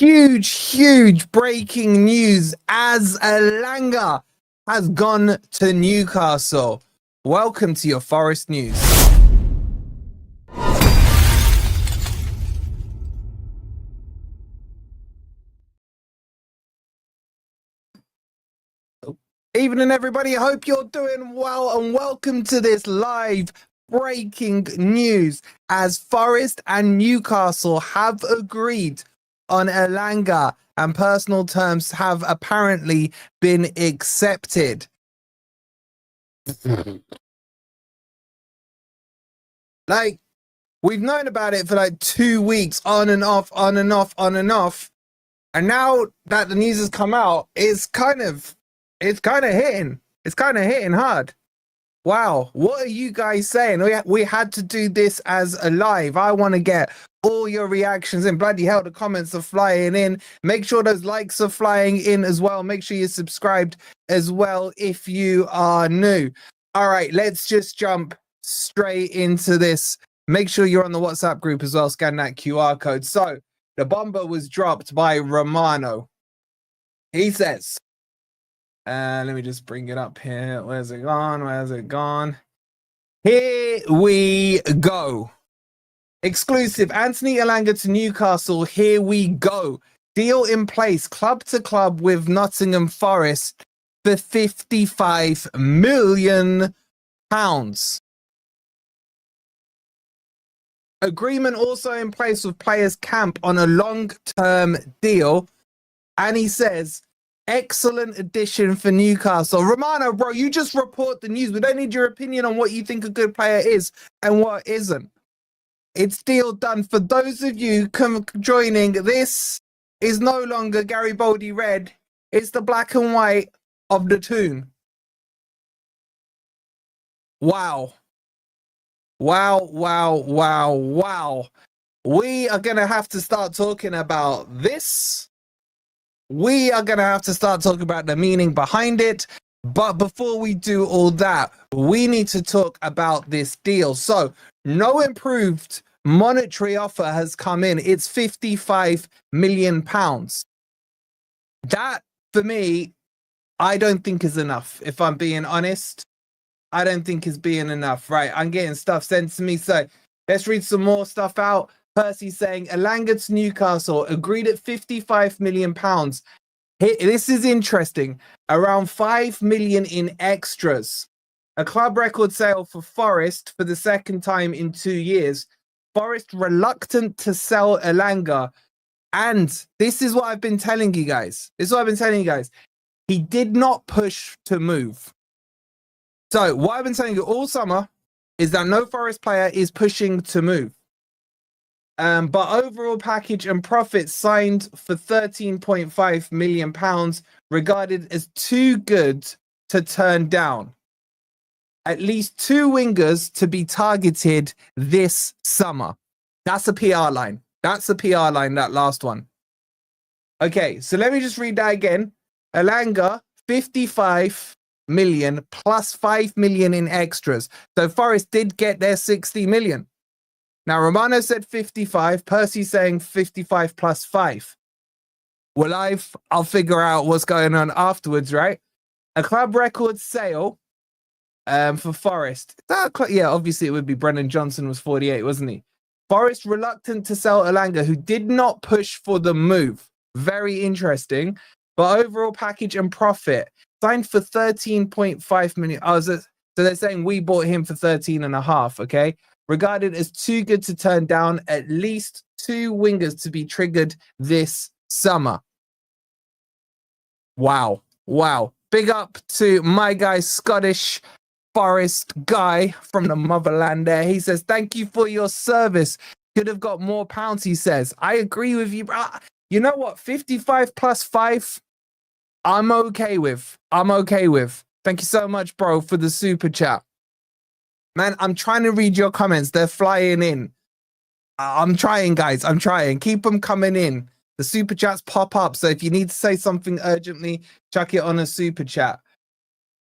Huge breaking news as Elanga has gone to Newcastle. Welcome to your Forest News. Evening, everybody. I hope you're doing well and welcome to this live breaking news as Forest and Newcastle have agreed on Elanga and personal terms have apparently been accepted. Like, we've known about it for like 2 weeks, on and off. And now that the news has come out, it's kind of hitting. It's kind of hitting hard. Wow, what are you guys saying? We had to do this as a live. I want to get all your reactions in. Bloody hell, the comments are flying in. Make sure those likes are flying in as well. Make sure you're subscribed as well if you are new. All right, let's just jump straight into this. Make sure you're on the WhatsApp group as well. Scan that QR code. So the Bomba was dropped by Romano. He says, let me just bring it up here. Where's it gone? Here we go. Exclusive. Anthony Elanga to Newcastle. Here we go. Deal in place. Club to club with Nottingham Forest for £55 million. Agreement also in place with Players Camp on a long-term deal. And he says, excellent addition for Newcastle. Romano, bro, you just report the news. We don't need your opinion on what you think a good player is and what isn't. It's deal done. For those of you joining, this is no longer Garibaldi red. It's the black and white of the tune. Wow. Wow. We are going to have to start talking about this. We are going to have to start talking about the meaning behind it. But before we do all that, we need to talk about this deal. So, no improved monetary offer has come in. It's £55 million. That, for me, I don't think is enough. If I'm being honest, I don't think is being enough. Right, I'm getting stuff sent to me. So, let's read some more stuff out. Percy saying, Elanga to Newcastle, agreed at £55 million. This is interesting. Around £5 million in extras. A club record sale for Forest for the second time in 2 years. Forest reluctant to sell Elanga. And this is what I've been telling you guys. He did not push to move. So what I've been telling you all summer is that no Forest player is pushing to move. But overall package and profits signed for £13.5 million, regarded as too good to turn down. At least 2 wingers to be targeted this summer. That's a PR line. That last one. Okay, so let me just read that again. Elanga, 55 million plus 5 million in extras. So Forest did get their 60 million. Now, Romano said 55. Percy saying 55 plus 5. Well, I'll figure out what's going on afterwards, right? A club record sale for Forest. Yeah, obviously it would be Brennan Johnson was 48, wasn't he? Forest reluctant to sell Elanga, who did not push for the move. Very interesting. But overall package and profit signed for 13.5 million. So they're saying we bought him for 13.5, okay? Regarded as too good to turn down, at least 2 wingers to be triggered this summer. Wow. Big up to my guy, Scottish Forest guy from the motherland there. He says, thank you for your service. Could have got more pounds, he says. I agree with you. You know what? 55 plus 5, I'm okay with. Thank you so much, bro, for the super chat. Man, I'm trying to read your comments. They're flying in. I'm trying, guys. Keep them coming in. The super chats pop up. So if you need to say something urgently, chuck it on a super chat.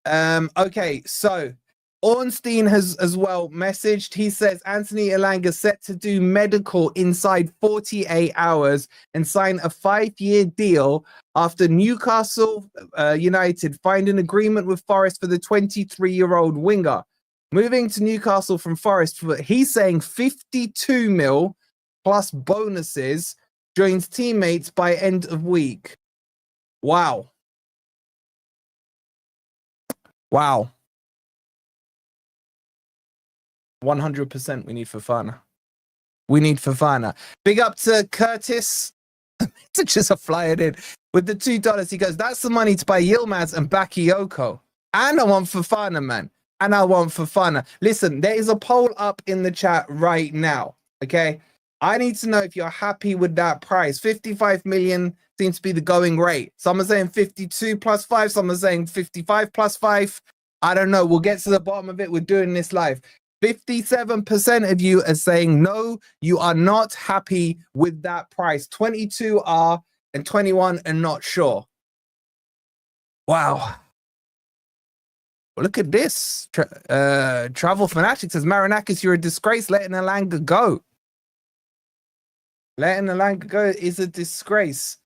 Okay, so Ornstein has as well messaged. He says Anthony Elanga set to do medical inside 48 hours and sign a 5-year deal after Newcastle United find an agreement with Forest for the 23-year-old winger. Moving to Newcastle from Forest, he's saying 52 mil plus bonuses, joins teammates by end of week. Wow. Wow. 100% we need Fofana. We need Fofana. Big up to Curtis. Just a flyer in with the $2. He goes, that's the money to buy Yilmaz and Bakayoko. And I want Fofana, man. And I want Fofana. Listen, there is a poll up in the chat right now. Okay. I need to know if you're happy with that price. 55 million seems to be the going rate. Some are saying 52 plus 5. Some are saying 55 plus 5. I don't know. We'll get to the bottom of it. We're doing this live. 57% of you are saying no, you are not happy with that price. 22 are, and 21 are not sure. Wow. Well, look at this. Travel Fanatic says, Marinakis, you're a disgrace. Letting Elanga go. Letting Elanga go is a disgrace.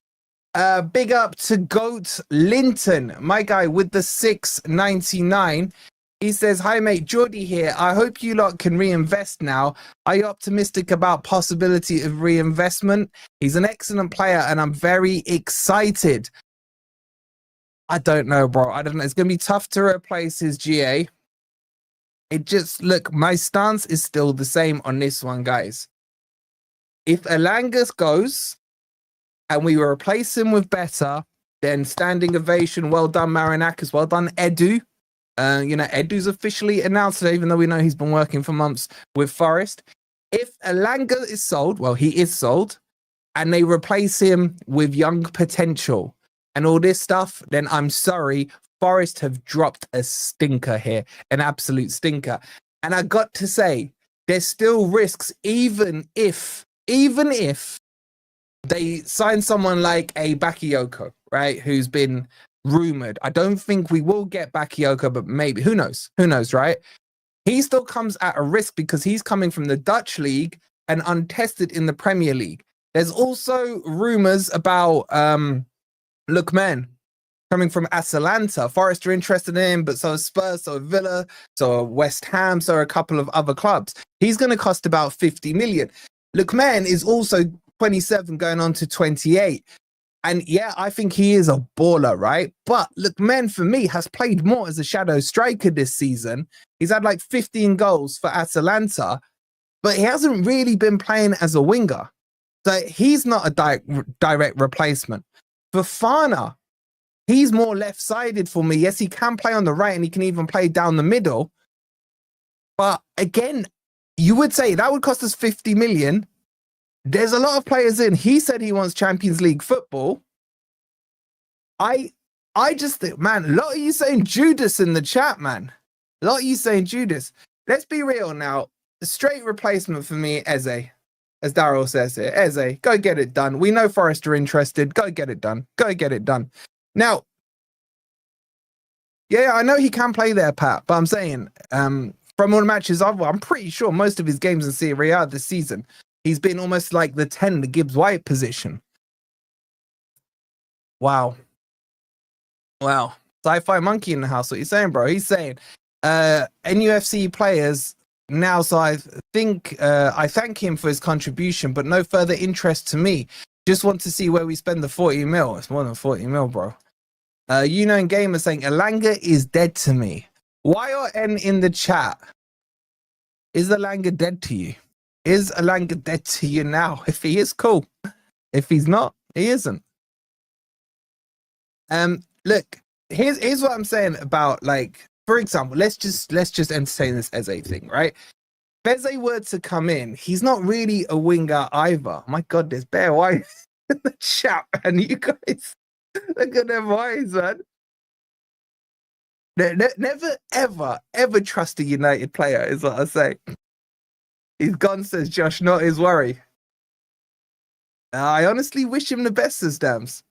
Big up to Goat Linton, my guy with the 6.99. He says, hi, mate, Geordie here. I hope you lot can reinvest now. Are you optimistic about possibility of reinvestment? He's an excellent player, and I'm very excited. I don't know, bro. I don't know. It's going to be tough to replace his GA. It just, look, my stance is still the same on this one, guys. If Elanga goes and we replace him with better, then standing ovation. Well done, Marinakis. Well done, Edu. Edu's officially announced it, even though we know he's been working for months with Forest. If Elanga is sold, well, he is sold, and they replace him with young potential and all this stuff, then I'm sorry, Forest have dropped a stinker here, an absolute stinker. And I got to say, there's still risks, even if they sign someone like a Bakayoko, right, who's been rumored. I don't think we will get Bakayoko, but maybe. Who knows? Who knows, right? He still comes at a risk because he's coming from the Dutch league and untested in the Premier League. There's also rumors about Lookman coming from Atalanta. Forest are interested in him, but so are Spurs, so are Villa, so are West Ham, so are a couple of other clubs. He's going to cost about 50 million. Lookman is also 27 going on to 28. And yeah, I think he is a baller, right? But Lookman, for me, has played more as a shadow striker this season. He's had like 15 goals for Atalanta, but he hasn't really been playing as a winger. So he's not a direct replacement. Fofana, he's more left-sided for me. Yes, he can play on the right and he can even play down the middle. But again, you would say that would cost us 50 million. There's a lot of players in. He said he wants Champions League football. I just think, man, a lot of you saying Judas in the chat, man. A lot of you saying Judas. Let's be real now. A straight replacement for me, Eze. As Daryl says here, Eze, go get it done. We know Forest are interested. Go get it done. Go get it done. Now, yeah, I know he can play there, Pat, but I'm saying, from all the matches I'm pretty sure most of his games in Serie A this season, he's been almost like the 10, the Gibbs White position. Wow. Wow. Sci-Fi Monkey in the house. What you saying, bro? He's saying NUFC players now, so I think I thank him for his contribution, but no further interest to me. Just want to see where we spend the 40 mil. It's more than 40 mil, bro. And Gamer saying Elanga is dead to me. YRN in the chat. Is Elanga dead to you? Is Elanga dead to you now? If he is, cool. If he's not, he isn't. Look, here's what I'm saying about, like, for example, let's just entertain this Eze thing, right? If Eze were to come in, he's not really a winger either. My God, there's bare white in the chat, and you guys look at them eyes, man. Never, ever trust a United player, is what I say. He's gone, says Josh, not his worry. I honestly wish him the best, says Dams.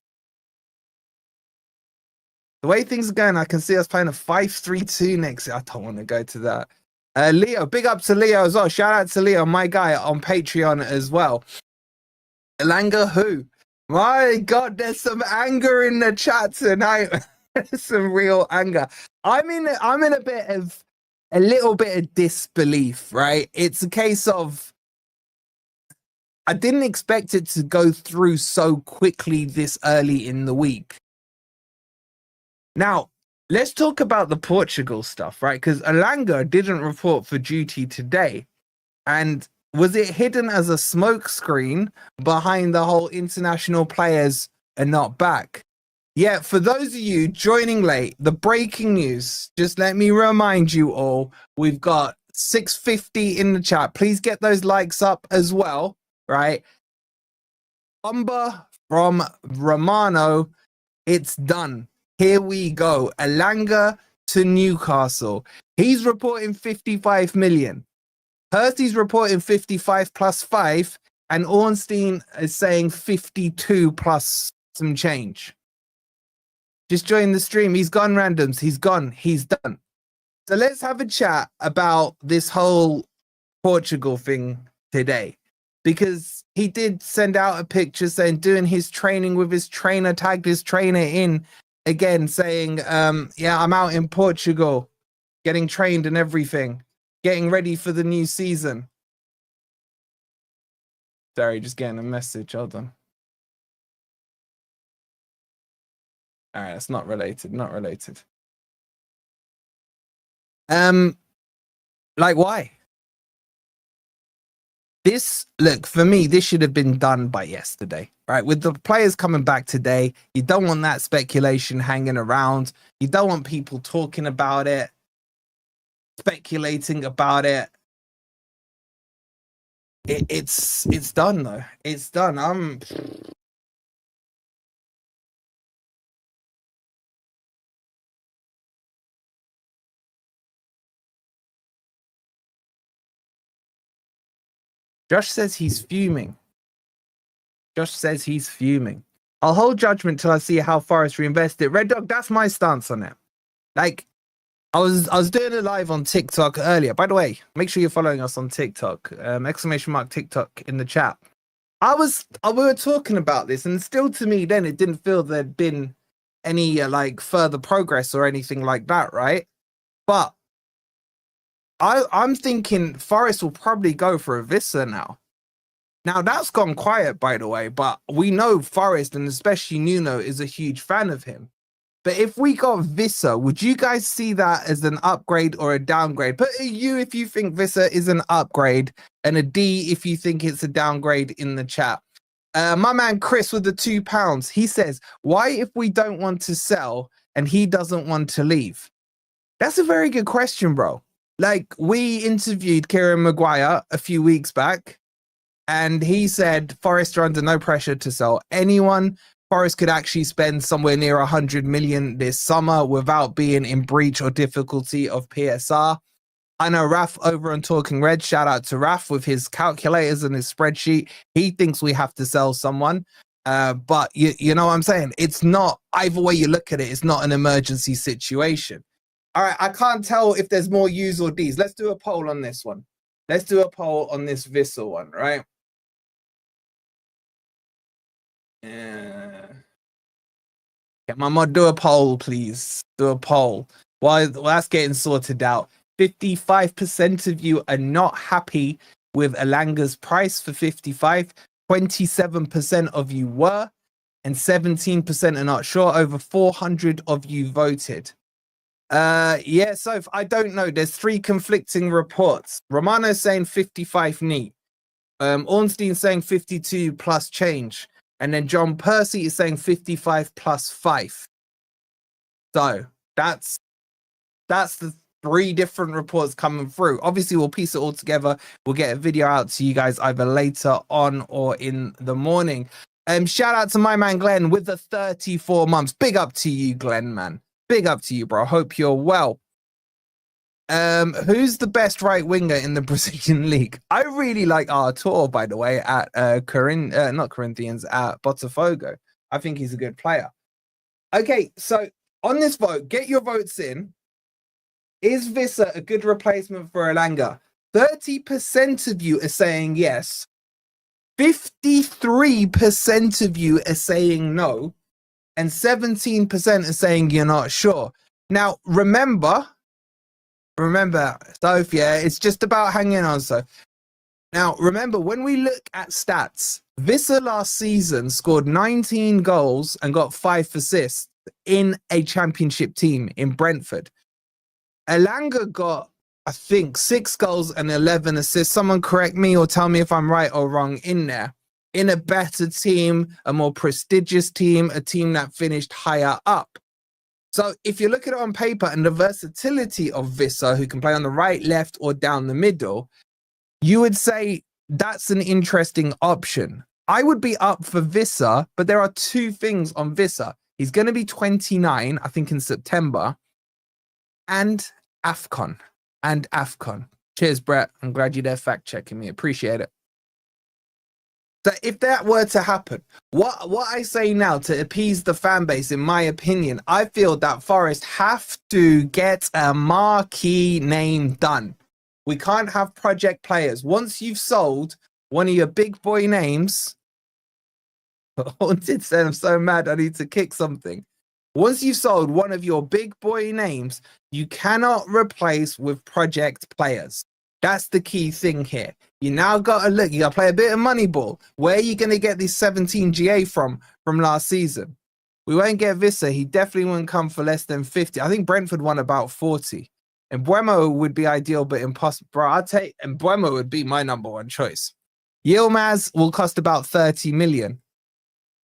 The way things are going, I can see us playing a 5-3-2 next year. I don't want to go to that. Leo, big up to Leo as well. Shout out to Leo, my guy on Patreon as well. Elanga, who? My God, there's some anger in the chat tonight. Some real anger. I'm in a little bit of disbelief, right? It's a case of I didn't expect it to go through so quickly this early in the week. Now, let's talk about the Portugal stuff, right? Because Elanga didn't report for duty today. And was it hidden as a smoke screen behind the whole international players are not back? Yeah, for those of you joining late, the breaking news, just let me remind you all, we've got 650 in the chat. Please get those likes up as well, right? Bomba from Romano, it's done. Here we go. Elanga to Newcastle. He's reporting 55 million. Percy's reporting 55 plus 5, and Ornstein is saying 52 plus some change. Just join the stream. He's gone randoms. He's gone. He's done. So let's have a chat about this whole Portugal thing today, because he did send out a picture saying doing his training with his trainer, tagged his trainer in again, saying, yeah, I'm out in Portugal getting trained and everything, getting ready for the new season. Sorry, just getting a message. Hold on. All right, it's not related. Not related. Like, why? This, look, for me, this should have been done by yesterday, right? With the players coming back today, you don't want that speculation hanging around. You don't want people talking about it, speculating about it. It's done, though. It's done. Josh says he's fuming. Josh says he's fuming. I'll hold judgment till I see how Forest reinvest it. Red Dog, that's my stance on it. Like, I was doing a live on TikTok earlier. By the way, make sure you're following us on TikTok. ! TikTok in the chat. We were talking about this, and still to me then it didn't feel there'd been any like further progress or anything like that, right? But I'm thinking Forest will probably go for a Vissa now. Now that's gone quiet, by the way, but we know Forest and especially Nuno is a huge fan of him. But if we got Vissa, would you guys see that as an upgrade or a downgrade? Put a U if you think Vissa is an upgrade, and a D if you think it's a downgrade in the chat. My man Chris with the £2, he says, why if we don't want to sell and he doesn't want to leave? That's a very good question, bro. Like, we interviewed Kieran Maguire a few weeks back, and he said Forest are under no pressure to sell anyone. Forest could actually spend somewhere near 100 million this summer without being in breach or difficulty of PSR. I know Raf over on Talking Red, shout out to Raf with his calculators and his spreadsheet. He thinks we have to sell someone. But you know what I'm saying? It's not, either way you look at it, it's not an emergency situation. All right, I can't tell if there's more U's or D's. Let's do a poll on this one. Let's do a poll on this Vissel one, right? Can my mod do a poll, please? Do a poll. Well, that's getting sorted out. 55% of you are not happy with Elanga's price for 55. 27% of you were, and 17% are not sure. Over 400 of you voted. Yeah, so I don't know. There's 3 conflicting reports. Romano saying 55 neat. Ornstein saying 52 plus change. And then John Percy is saying 55 plus 5. So that's the 3 different reports coming through. Obviously, we'll piece it all together. We'll get a video out to you guys either later on or in the morning. Shout out to my man Glenn with the 34 months. Big up to you, Glenn, man. Big up to you, bro. Hope you're well. Who's the best right winger in the Brazilian league? I really like Artur, by the way, at not Corinthians, at Botafogo. I think he's a good player. Okay, so on this vote, get your votes in. Is Visser a good replacement for Elanga? 30% of you are saying yes. 53% of you are saying no. And 17% are saying you're not sure. Now, remember, Sophia, it's just about hanging on. So now, remember, when we look at stats, Visser last season scored 19 goals and got 5 assists in a championship team in Brentford. Elanga got, I think, 6 goals and 11 assists. Someone correct me or tell me if I'm right or wrong in there. In a better team, a more prestigious team, a team that finished higher up. So if you look at it on paper and the versatility of Visser, who can play on the right, left, or down the middle, you would say that's an interesting option. I would be up for Visser, but there are 2 things on Visser. He's going to be 29, I think, in September, and AFCON. Cheers, Brett. I'm glad you're there fact-checking me. Appreciate it. So if that were to happen, what I say now to appease the fan base, in my opinion, I feel that Forest have to get a marquee name done. We can't have project players. Once you've sold one of your big boy names, Haunted said, I'm so mad I need to kick something. Once you've sold one of your big boy names, you cannot replace with project players. That's the key thing here. You now got to look, you got to play a bit of Moneyball. Where are you going to get this 17 GA from last season? We won't get Visser. He definitely wouldn't come for less than 50. I think Brentford won about 40. And Mbeumo would be ideal, but impossible. Bro, I'd take, and Mbeumo would be my number 1 choice. Yilmaz will cost about 30 million.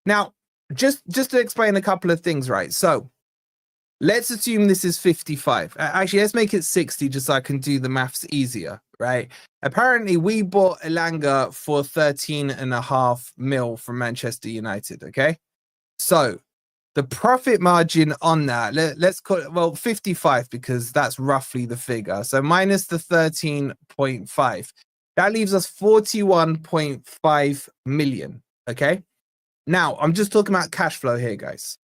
Now, just to explain a couple of things, right? So, let's assume this is 55. Actually, let's make it 60 just so I can do the maths easier, right? Apparently, we bought Elanga for 13.5 mil from Manchester United, okay? So, the profit margin on that, let's call it, well, 55 because that's roughly the figure. So, minus the 13.5. That leaves us 41.5 million, okay? Now, I'm just talking about cash flow here, guys.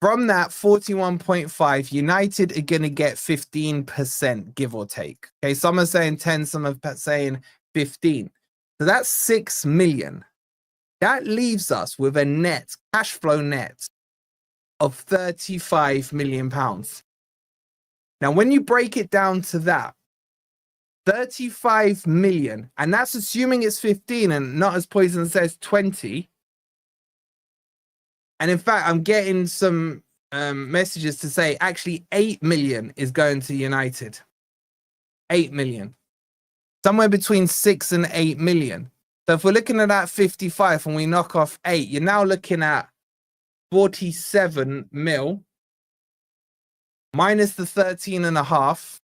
From that 41.5, United are going to get 15%, give or take. Okay, some are saying 10, some are saying 15. So that's 6 million. That leaves us with a net, cash flow net, of 35 million pounds. Now, when you break it down to that, 35 million, and that's assuming it's 15 and not, as Poison says, 20. And in fact, I'm getting some messages to say actually 8 million is going to United. 8 million. Somewhere between 6 and 8 million. So if we're looking at that 55 and we knock off 8, you're now looking at 47 mil minus the 13.5.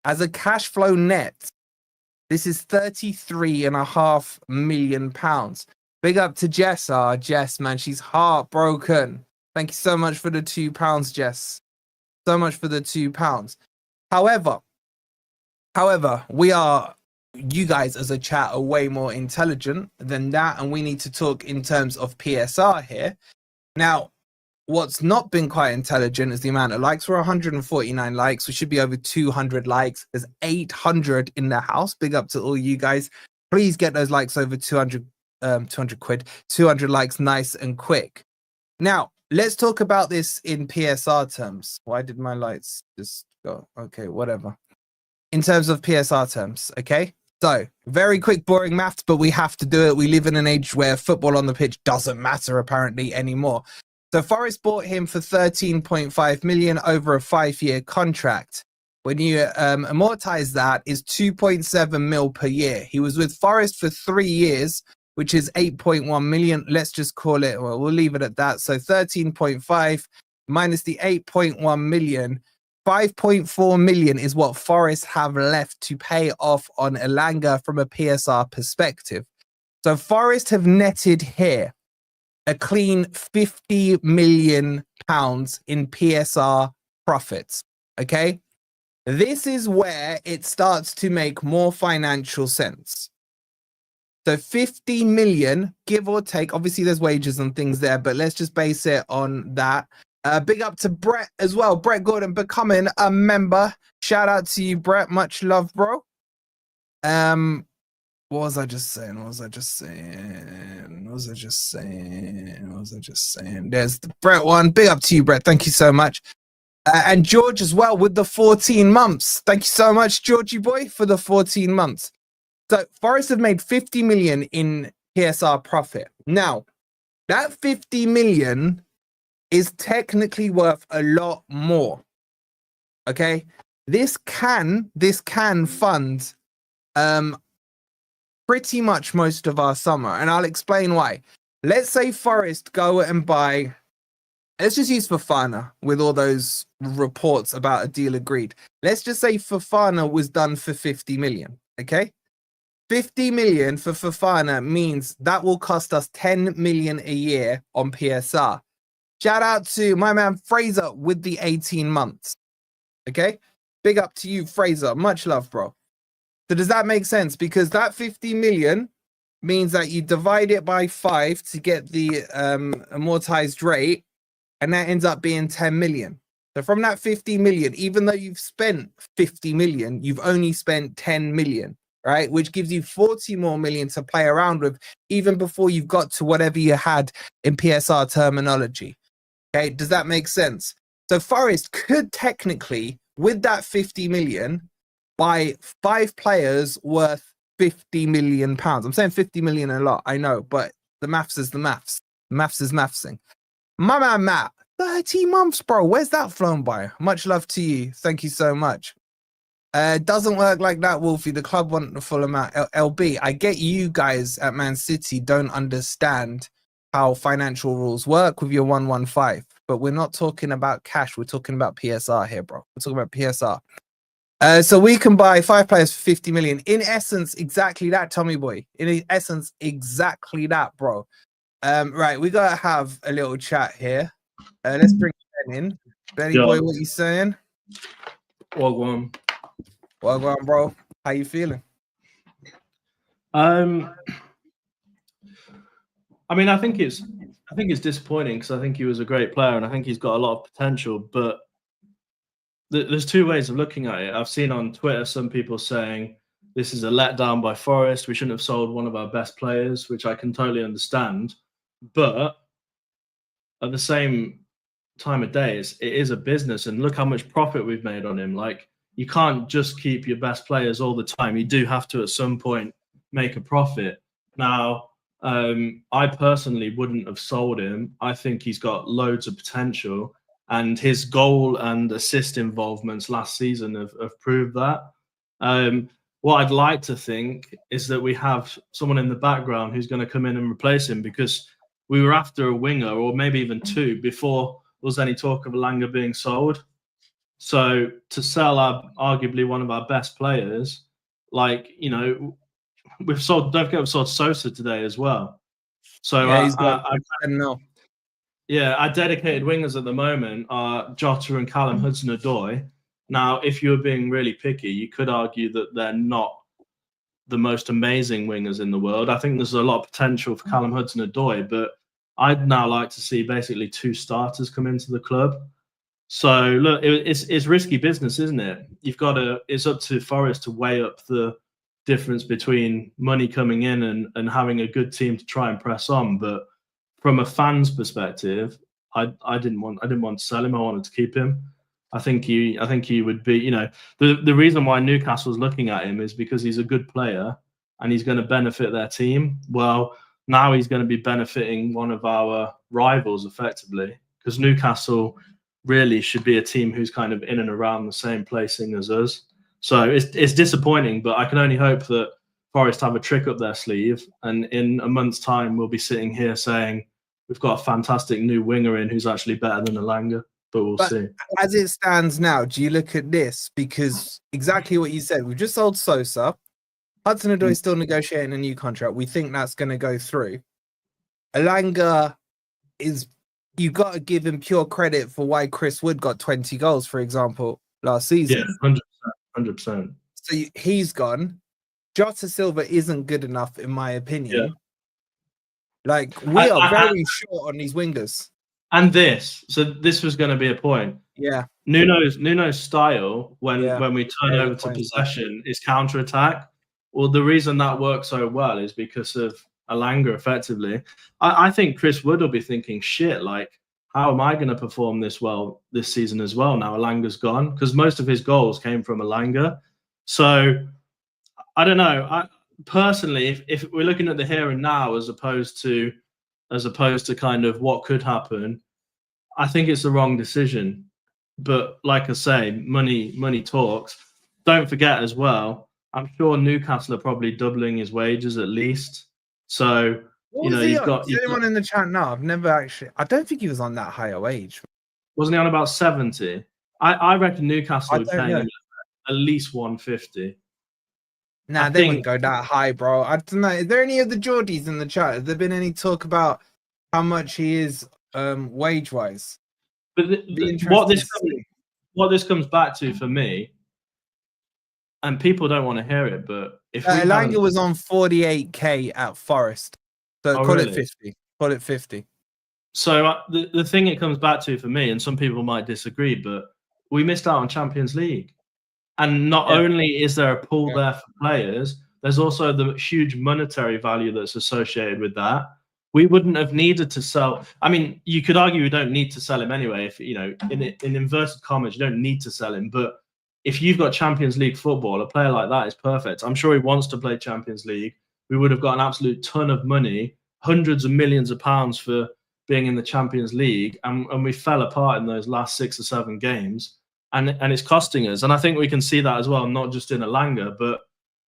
As a cash flow net, this is 33.5 million pounds. Big up to Jess. Jess, man, she's heartbroken. Thank you so much for the £2, Jess. So much for the £2. However, you guys as a chat are way more intelligent than that, and we need to talk in terms of PSR here. Now, what's not been quite intelligent is the amount of likes. We're 149 likes. We should be over 200 likes. There's 800 in the house. Big up to all you guys. Please get those likes over 200 likes nice and quick. Now, let's talk about this in PSR terms. Why did my lights just go? Okay, whatever. In terms of PSR terms, okay? So, very quick, boring maths, but we have to do it. We live in an age where football on the pitch doesn't matter, apparently, anymore. So, Forest bought him for 13.5 million over a 5-year contract. When you amortize that, is 2.7 mil per year. He was with Forest for 3 years, which is 8.1 million. Let's just call it, well, we'll leave it at that. So 13.5 minus the 8.1 million, 5.4 million is what Forest have left to pay off on Elanga from a PSR perspective. So Forest have netted here a clean 50 million pounds in PSR profits. Okay. This is where it starts to make more financial sense. So 50 million, give or take, obviously there's wages and things there, but let's just base it on that. Big up to Brett as well. Brett Gordon becoming a member. Shout out to you, Brett. Much love, bro. What was I just saying? There's the Brett one. Big up to you, Brett. Thank you so much. And George as well with the 14 months. Thank you so much, Georgie boy, for the 14 months. So Forest have made 50 million in PSR profit. Now, that 50 million is technically worth a lot more. Okay? This can fund pretty much most of our summer, and I'll explain why. Let's say Forest go and buy, let's just use Fofana with all those reports about a deal agreed. Let's just say Fofana was done for 50 million, okay? 50 million for Fofana means that will cost us 10 million a year on PSR. Shout out to my man Fraser with the 18 months, okay? Big up to you, Fraser. Much love, bro. So does that make sense? Because that 50 million means that you divide it by 5 to get the amortized rate, and that ends up being 10 million. So from that 50 million, even though you've spent 50 million, you've only spent 10 million, right? Which gives you 40 more million to play around with, even before you've got to whatever you had in PSR terminology. Okay, does that make sense? So Forest could technically, with that 50 million, buy 5 players worth 50 million pounds. I'm saying 50 million a lot, I know, but the maths is the maths. The maths is mathsing. My man Matt, 30 months, bro. Where's that flown by? Much love to you. Thank you so much. Doesn't work like that, Wolfie. The club want the full amount. LB, I get you guys at Man City don't understand how financial rules work with your 115, but we're not talking about cash. We're talking about PSR here, bro. We're talking about PSR. So we can buy 5 players for 50 million. In essence, exactly that, Tommy boy. In essence, exactly that, bro. Right, we gotta have a little chat here. Let's bring Ben in. Benny boy, what you saying? Wagwan. Wagwan, bro. How you feeling? I mean, I think it's disappointing because I think he was a great player and I think he's got a lot of potential, but there's 2 ways of looking at it. I've seen on Twitter some people saying this is a letdown by Forest. We shouldn't have sold one of our best players, which I can totally understand. But at the same time of day, it is a business, and look how much profit we've made on him. Like, you can't just keep your best players all the time. You do have to at some point make a profit. Now, I personally wouldn't have sold him. I think he's got loads of potential. And his goal and assist involvements last season have proved that. What I'd like to think is that we have someone in the background who's going to come in and replace him, because we were after a winger, or maybe even 2, before there was any talk of Elanga being sold. So to sell arguably one of our best players, like, you know, we've sold, don't forget, we've sold Sosa today as well. So yeah, he's got no. Yeah, our dedicated wingers at the moment are Jota and Callum Hudson-Odoi. Now, if you were being really picky, you could argue that they're not the most amazing wingers in the world. I think there's a lot of potential for Callum Hudson-Odoi, but I'd now like to see basically 2 starters come into the club. So look, it's risky business, isn't it? You've got to. It's up to Forest to weigh up the difference between money coming in and having a good team to try and press on, but from a fan's perspective, I didn't want to sell him. I wanted to keep him. I think he would be, you know, the reason why Newcastle's looking at him is because he's a good player and he's going to benefit their team. Well, now he's going to be benefiting one of our rivals effectively, because Newcastle really should be a team who's kind of in and around the same placing as us. So it's disappointing, but I can only hope that Forest have a trick up their sleeve, and in a month's time we'll be sitting here saying we've got a fantastic new winger in who's actually better than Elanga, but we'll see. As it stands now, do you look at this? Because exactly what you said, we've just sold Sosa. Hudson-Odoi is still negotiating a new contract. We think that's going to go through. Elanga is, you got to give him pure credit for why Chris Wood got 20 goals, for example, last season. Yeah, 100%. So he's gone. Jota Silva isn't good enough, in my opinion. Yeah. Like, we are very short on these wingers. And this. So this was going to be a point. Yeah. Nuno's style when we turn over to possession is counter attack. Well, the reason that works so well is because of Elanga. Effectively, I think Chris Wood will be thinking, "Shit, like, how am I going to perform this well this season as well?" Now Elanga's gone, because most of his goals came from Elanga. So I don't know. Personally, if we're looking at the here and now as opposed to kind of what could happen, I think it's the wrong decision. But like I say, money talks. Don't forget as well, I'm sure Newcastle are probably doubling his wages at least. So, you've got... Is anyone in the chat now? I've never actually... I don't think he was on that higher wage. Wasn't he on about 70? I reckon Newcastle would pay him at least 150. Nah, they wouldn't go that high, bro. I don't know. Is there any of the Geordies in the chat? Has there been any talk about how much he is wage-wise? But what this comes back to for me, and people don't want to hear it, but if Elanga was on 48k at Forest, so call it 50. Call it 50. So the thing it comes back to for me, and some people might disagree, but we missed out on Champions League, and not only is there a pool there for players, there's also the huge monetary value that's associated with that. We wouldn't have needed to sell. I mean, you could argue we don't need to sell him anyway. If in inverted commas, you don't need to sell him. But if you've got Champions League football, a player like that is perfect. I'm sure he wants to play Champions League. We would have got an absolute ton of money, hundreds of millions of pounds for being in the Champions League, and we fell apart in those last 6 or 7 games, and it's costing us. And I think we can see that as well, not just in Elanga, but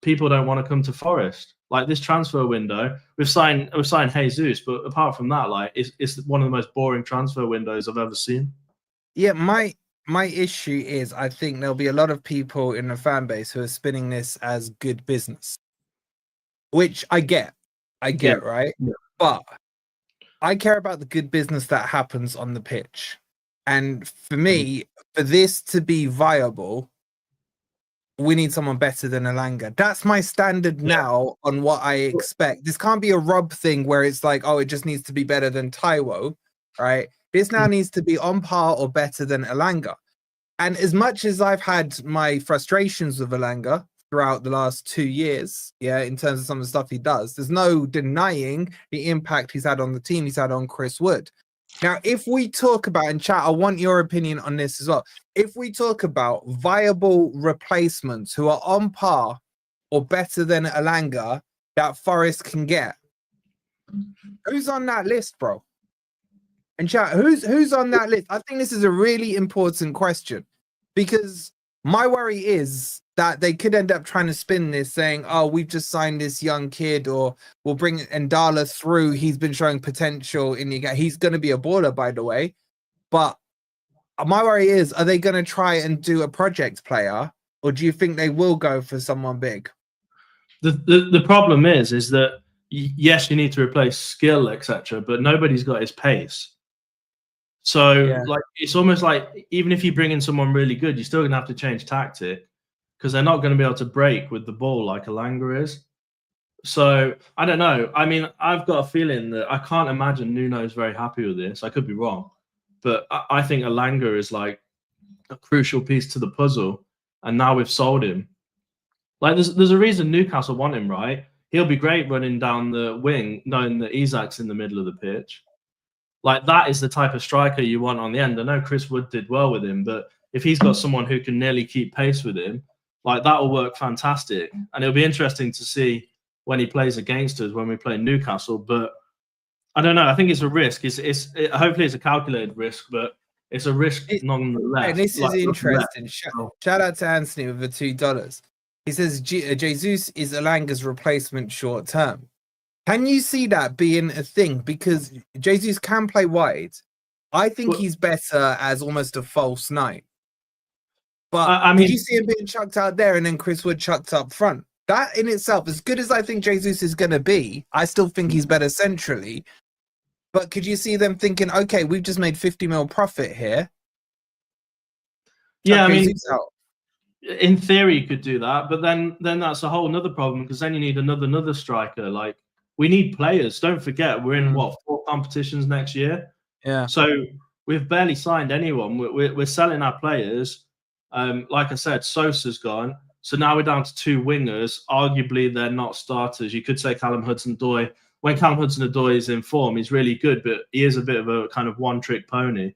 people don't want to come to Forest. Like this transfer window, we've signed Jesus, but apart from that, like it's one of the most boring transfer windows I've ever seen. Yeah, my issue is I think there'll be a lot of people in the fan base who are spinning this as good business, which I get, right? Yeah. But I care about the good business that happens on the pitch, and for me, for this to be viable, we need someone better than Elanga. That's my standard now on what I expect. This can't be a Rob thing where it's like, oh, it just needs to be better than Taiwo, right? This now needs to be on par or better than Elanga. And as much as I've had my frustrations with Elanga throughout the last 2 years, in terms of some of the stuff he does, there's no denying the impact he's had on the team, he's had on Chris Wood. Now, if we talk about, and chat, I want your opinion on this as well. If we talk about viable replacements who are on par or better than Elanga that Forest can get, who's on that list, bro? And chat, who's on that list? I think this is a really important question, because my worry is that they could end up trying to spin this saying, oh, we've just signed this young kid, or we'll bring Ndala through. He's been showing potential in the game. He's going to be a baller, by the way. But my worry is, are they going to try and do a project player, or do you think they will go for someone big? The problem is that, yes, you need to replace skill, etc., but nobody's got his pace. So like it's almost like even if you bring in someone really good, you're still going to have to change tactic, because they're not going to be able to break with the ball like Elanga is. So I don't know. I mean, I've got a feeling that I can't imagine Nuno's very happy with this. I could be wrong, but I think Elanga is like a crucial piece to the puzzle, and now we've sold him. Like there's a reason Newcastle want him, right? He'll be great running down the wing, knowing that Isak's in the middle of the pitch. Like that is the type of striker you want on the end. I know Chris Wood did well with him, but if he's got someone who can nearly keep pace with him, like that will work fantastic. And it'll be interesting to see when he plays against us when we play Newcastle. But I don't know. I think it's a risk. Hopefully it's a calculated risk, but it's a risk nonetheless. And this is interesting. Shout out to Anthony with the $2. He says Jesus is Elanga's replacement short term. Can you see that being a thing? Because Jesus can play wide. I think he's better as almost a false 9. But I mean, you see him being chucked out there and then Chris Wood chucked up front? That in itself, as good as I think Jesus is going to be, I still think he's better centrally. But could you see them thinking, okay, we've just made 50 mil profit here? Yeah, I mean, in theory you could do that, but then that's a whole nother problem, because then you need another striker. Like, we need players. Don't forget, we're in 4 competitions next year. Yeah. So we've barely signed anyone. We're selling our players. Like I said, Sosa's gone. So now we're down to 2 wingers. Arguably, they're not starters. You could say Callum Hudson-Odoi. When Callum Hudson-Odoi is in form, he's really good, but he is a bit of a kind of one-trick pony.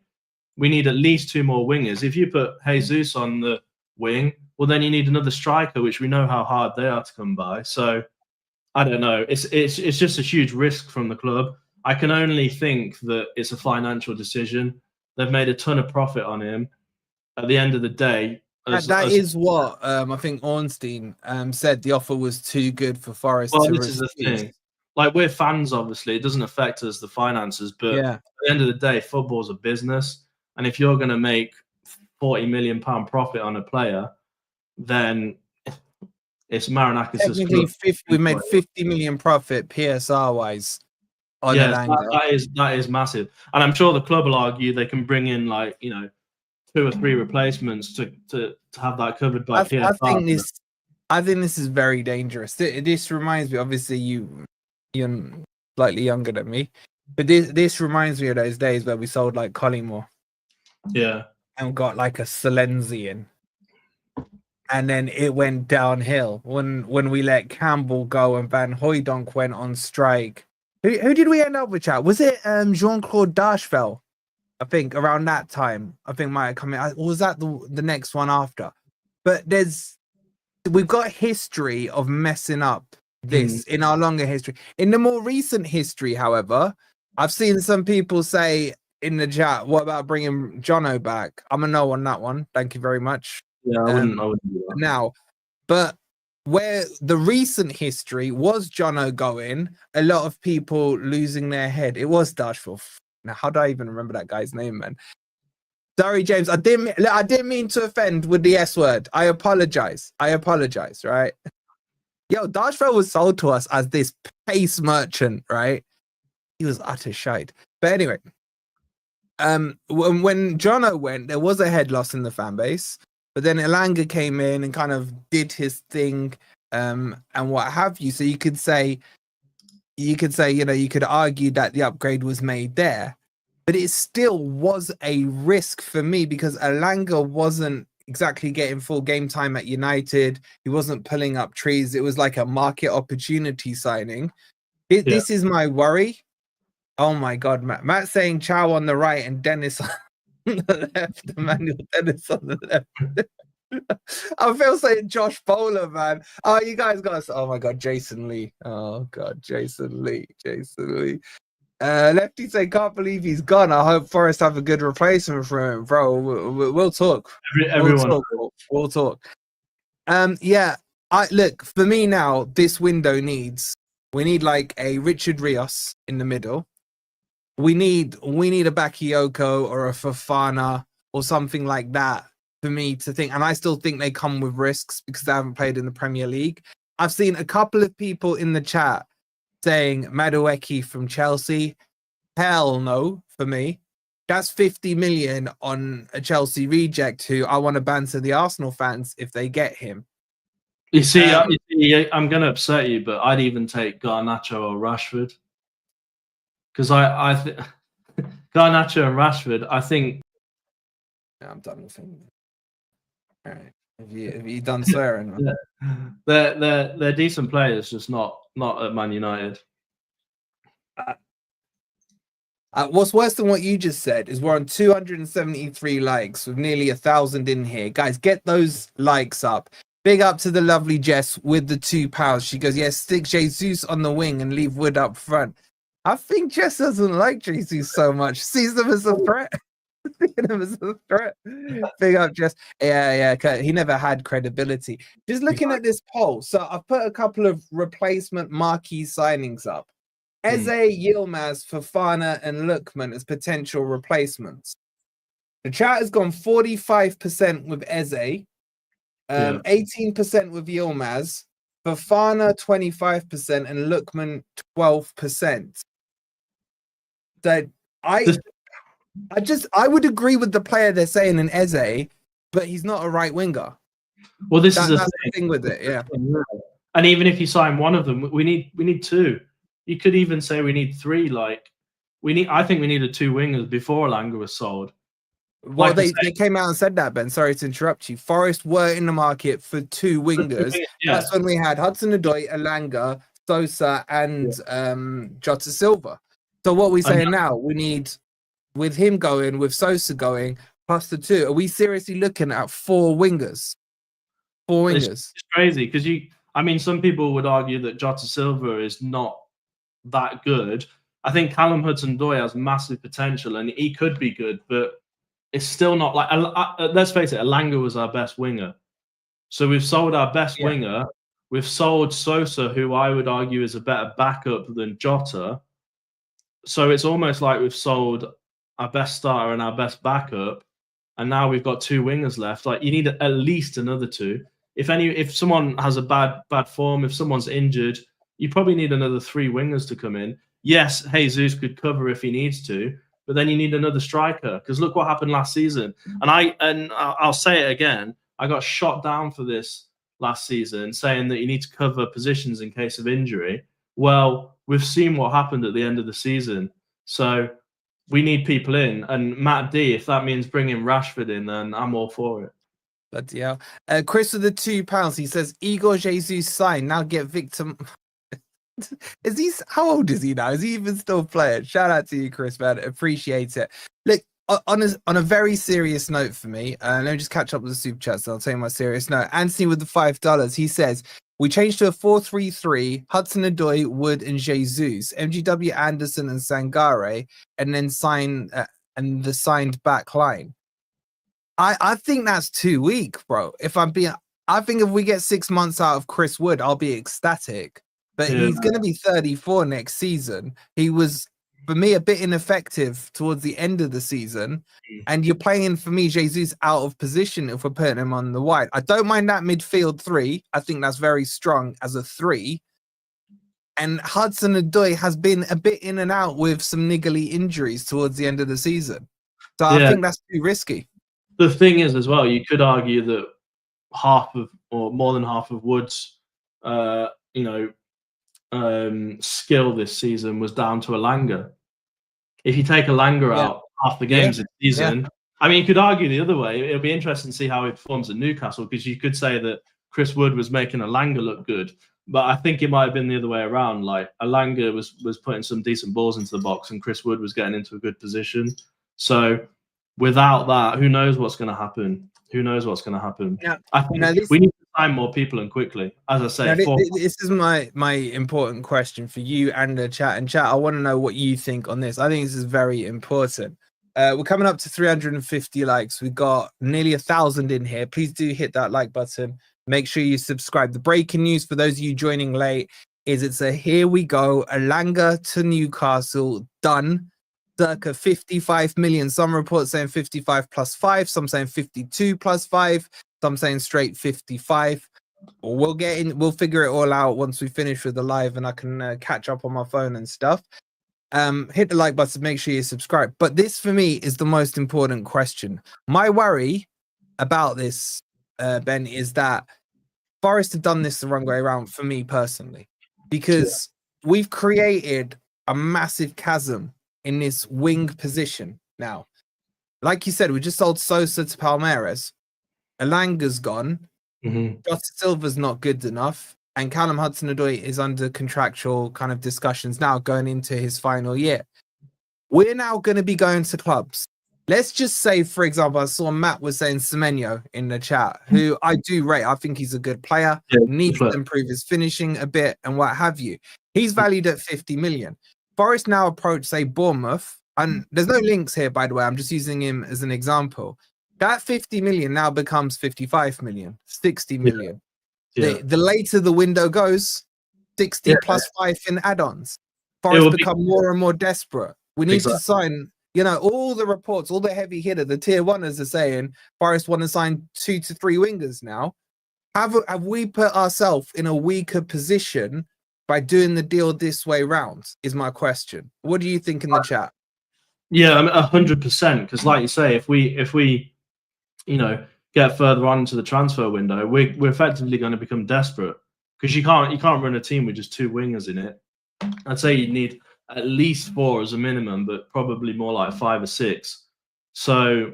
We need at least 2 more wingers. If you put Jesus on the wing, well, then you need another striker, which we know how hard they are to come by. So I don't know. It's just a huge risk from the club. I can only think that it's a financial decision. They've made a ton of profit on him. At the end of the day, that is what I think Ornstein said. The offer was too good for Forest to this is the thing. Like, we're fans, obviously. It doesn't affect us, the finances. But yeah, at the end of the day, football's a business. And if you're going to make £40 million profit on a player, then it's Marinakis. Technically, we made 50 million profit PSR wise. That is massive. And I'm sure the club will argue they can bring in, like, 2 or 3 replacements to have that covered by PSR. I think this is very dangerous. This reminds me, obviously, you're slightly younger than me, but this reminds me of those days where we sold like Collymore. Yeah. And got like a Salenzi in. And then it went downhill when we let Campbell go and Van Hooijdonk went on strike. Who did we end up with, chat? Was it Jean-Claude Darchfeld? I think around that time. I think might have come in. Or was that the next one after? But we've got history of messing up this in our longer history. In the more recent history, however, I've seen some people say in the chat, what about bringing Jono back? I'm a no on that one. Thank you very much. Yeah, I wouldn't do that. Now, but where the recent history was Jono going, a lot of people losing their head. It was Dashville. Now, how do I even remember that guy's name, man? Sorry, James. I didn't mean to offend with the S word. I apologize. Right? Yo, Dashville was sold to us as this pace merchant, right? He was utter shite. But anyway, when Jono went, there was a head loss in the fan base. But then Elanga came in and kind of did his thing, and what have you. So you could say, you could argue that the upgrade was made there, but it still was a risk for me because Elanga wasn't exactly getting full game time at United. He wasn't pulling up trees. It was like a market opportunity signing. This is my worry. Oh my God, Matt saying Chow on the right and Dennis on the left, Emmanuel Dennis on the left. I feel saying Josh Bowler, man. Oh, you guys got. Oh my God, Jason Lee. Oh God, Jason Lee. Lefty say, can't believe he's gone. I hope Forest have a good replacement for him, bro. We'll talk. We'll talk. Yeah. Look, for me now, this window we need like a Richard Rios in the middle. We need a Bakayoko or a Fofana or something like that for me to think. And I still think they come with risks because they haven't played in the Premier League. I've seen a couple of people in the chat saying Madueke from Chelsea. Hell no, for me. That's 50 million on a Chelsea reject who I want to banter the Arsenal fans if they get him. You see, I'm going to upset you, but I'd even take Garnacho or Rashford. Because I think Garnacho and Rashford, I think. Yeah, I'm done with him. All right. Have you done swearing? They're decent players, just not at Man United. What's worse than what you just said is we're on 273 likes with nearly 1,000 in here. Guys, get those likes up. Big up to the lovely Jess with the £2. She goes, yes, stick Jesus on the wing and leave Wood up front. I think Jess doesn't like Jesus so much. Sees them as a threat. Big up Jess. Yeah. He never had credibility. Just looking at this poll. So I've put a couple of replacement marquee signings up. Eze, Yilmaz, Fofana, and Lookman as potential replacements. The chat has gone 45% with Eze, 18% with Yilmaz, Fofana 25%, and Lookman 12%. So I would agree with the player they're saying in Eze, but he's not a right winger. Well, that's the thing with it, yeah. And even if you sign one of them, we need two. You could even say we need three. Like, I think we needed 2 wingers before Elanga was sold. Well, they came out and said that, Ben. Sorry to interrupt you. Forest were in the market for 2 wingers. Yeah. That's when we had Hudson-Odoi, Elanga, Sosa, and Jota Silva. So what we're saying now, we need, with him going, with Sosa going, plus the 2, are we seriously looking at 4 wingers? 4 wingers. It's crazy because some people would argue that Jota Silva is not that good. I think Callum Hudson-Odoi has massive potential and he could be good, but it's still not like, let's face it, Elanga was our best winger. So we've sold our best winger. We've sold Sosa, who I would argue is a better backup than Jota. So it's almost like we've sold our best starter and our best backup, and now we've got 2 wingers left. Like, you need at least another 2. If someone has a bad form, if someone's injured, you probably need another 3 wingers to come in. Yes, Jesus could cover if he needs to, but then you need another striker, because look what happened last season. And I'll say it again, I got shot down for this last season, saying that you need to cover positions in case of injury. Well, we've seen what happened at the end of the season. So we need people in. And Matt D, if that means bringing Rashford in, then I'm all for it. But yeah, Chris with the £2, he says, Igor Jesus signed, now get Victor. Is he, how old is he now? Is he even still playing? Shout out to you, Chris, man. Appreciate it. Look, on a very serious note for me, let me just catch up with the super chats and I'll tell you my serious note. Anthony with the $5, he says, we changed to a 4-3-3, Hudson-Odoi, Wood, and Jesus, MGW, Anderson, and Sangare, and then and the signed back line. I think that's too weak, bro. I think if we get 6 months out of Chris Wood, I'll be ecstatic. But he's going to be 34 next season. He was, for me, a bit ineffective towards the end of the season. And you're playing, for me, Jesus out of position if we're putting him on the wide. I don't mind that midfield 3. I think that's very strong as a 3. And Hudson-Odoi has been a bit in and out with some niggly injuries towards the end of the season. So I think that's too risky. The thing is, as well, you could argue that half of, or more than half of Wood's, skill this season was down to Elanga. If you take Elanga out half the games this season, I mean, you could argue the other way. It'll be interesting to see how he performs at Newcastle, because you could say that Chris Wood was making Elanga look good, but I think it might have been the other way around. Like, Elanga was putting some decent balls into the box and Chris Wood was getting into a good position. So without that, who knows what's going to happen? Who knows what's going to happen? Yeah. I think we need to sign more people and quickly. As I say, this is my important question for you and the chat. And chat, I want to know what you think on this. I think this is very important. We're coming up to 350 likes. We've got nearly 1,000 in here. Please do hit that like button. Make sure you subscribe. The breaking news for those of you joining late is it's a here we go. Elanga to Newcastle, done. Circa 55 million. Some reports saying 55 plus 5, some saying 52 plus 5, some saying straight 55. We'll figure it all out once we finish with the live and I can catch up on my phone and stuff. Hit the like button, make sure you subscribe. But this for me is the most important question. My worry about this, Ben, is that Forest have done this the wrong way around for me personally, because we've created a massive chasm in this wing position now. Like you said, we just sold Sosa to Palmeiras. Elanga's gone. Jota Silva's not good enough. And Callum Hudson-Odoi is under contractual kind of discussions now going into his final year. We're now going to be going to clubs. Let's just say, for example, I saw Matt was saying Semenyo in the chat, who I do rate. I think he's a good player. Needs to improve his finishing a bit and what have you. He's valued at 50 million. Forest now approach, say, Bournemouth, and there's no links here, by the way. I'm just using him as an example. That 50 million now becomes 55 million, 60 million. The later the window goes, 60 plus 5 in add-ons. Forest become more and more desperate. We need to sign, all the reports, all the heavy hitter, the tier 1ers are saying Forest want to sign 2 to 3 wingers now. Have we put ourselves in a weaker position by doing the deal this way round, is my question. What do you think in the chat? Yeah, 100%. Because like you say, if we get further on into the transfer window, we're effectively going to become desperate, because you can't run a team with just 2 wingers in it. I'd say you need at least 4 as a minimum, but probably more like 5 or 6. So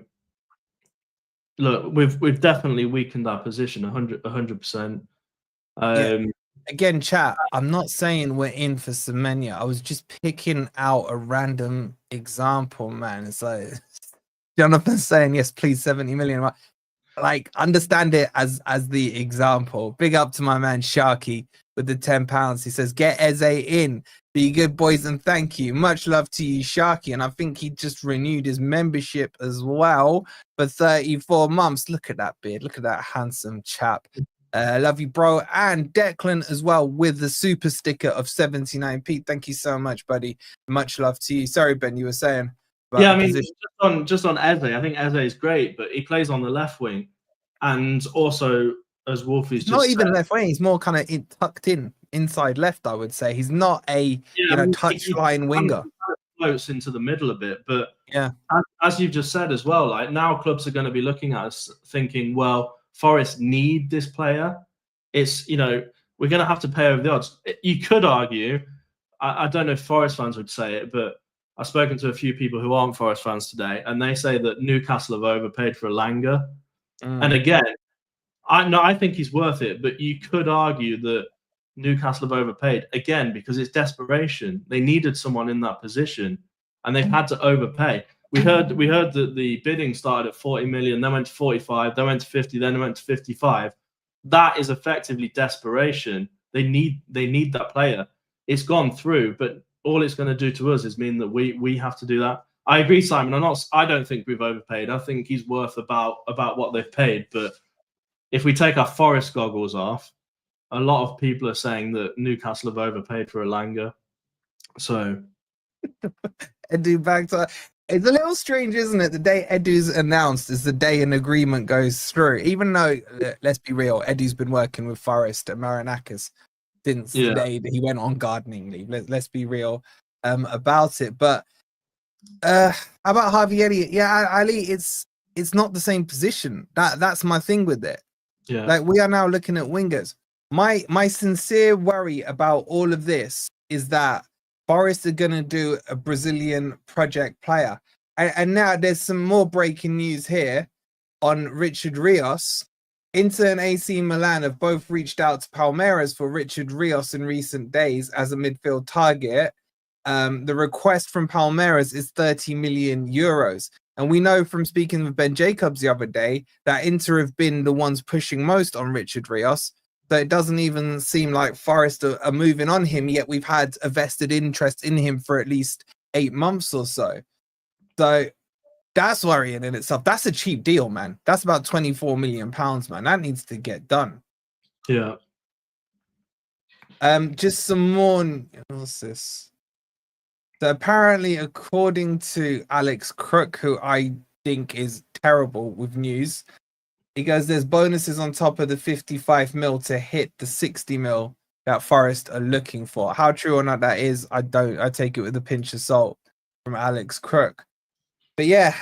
look, we've definitely weakened our position 100%. Again, chat, I'm not saying we're in for Semenya. I was just picking out a random example, man. It's like Jonathan saying, yes, please, 70 million. Like, understand it as the example. Big up to my man Sharky with the £10. He says, get Eze in. Be good, boys, and thank you. Much love to you, Sharky. And I think he just renewed his membership as well for 34 months. Look at that beard. Look at that handsome chap. Love you, bro. And Declan as well with the super sticker of 79p. Thank you so much, buddy. Much love to you. Sorry, Ben, you were saying. Yeah, I mean, just on Eze, I think Eze is great, but he plays on the left wing. And also, as Wolfie's just not even said, left wing, he's more kind of tucked in, inside left, I would say. He's not a touchline winger. He floats into the middle a bit, but yeah, as you've just said as well, like now clubs are going to be looking at us thinking, well, Forest need this player. It's, we're going to have to pay over the odds. You could argue, I don't know if Forest fans would say it, but I've spoken to a few people who aren't Forest fans today, and they say that Newcastle have overpaid for Elanga. And again, I think he's worth it, but you could argue that Newcastle have overpaid again because it's desperation. They needed someone in that position, and they've had to overpay. We heard that the bidding started at 40 million, then went to 45, then went to 50, then went to 55. That is effectively desperation. They need that player. It's gone through, but all it's going to do to us is mean that we have to do that. I agree, Simon. I don't think we've overpaid. I think he's worth about what they've paid. But if we take our Forest goggles off, a lot of people are saying that Newcastle have overpaid for Elanga. So Edu back to it's a little strange, isn't it? The day Edu's announced is the day an agreement goes through. Even though, let's be real, Edu's been working with Forest and Marinakis since the day that he went on gardening leave. Let's be real about it. But about Harvey Elliott, yeah, Ali, it's not the same position. That's my thing with it. Yeah, like we are now looking at wingers. My sincere worry about all of this is that Forest are going to do a Brazilian project player. And now there's some more breaking news here on Richard Rios. Inter and AC Milan have both reached out to Palmeiras for Richard Rios in recent days as a midfield target. The request from Palmeiras is 30 million euros. And we know from speaking with Ben Jacobs the other day that Inter have been the ones pushing most on Richard Rios. So it doesn't even seem like Forest are moving on him, yet we've had a vested interest in him for at least 8 months or so. So that's worrying in itself. That's a cheap deal, man. That's about £24 million, man. That needs to get done. Yeah. Just some more. What's this? So apparently, according to Alex Crook, who I think is terrible with news, he goes, there's bonuses on top of the 55 mil to hit the 60 mil that Forest are looking for. How true or not that is, I take it with a pinch of salt from Alex Crook. But yeah,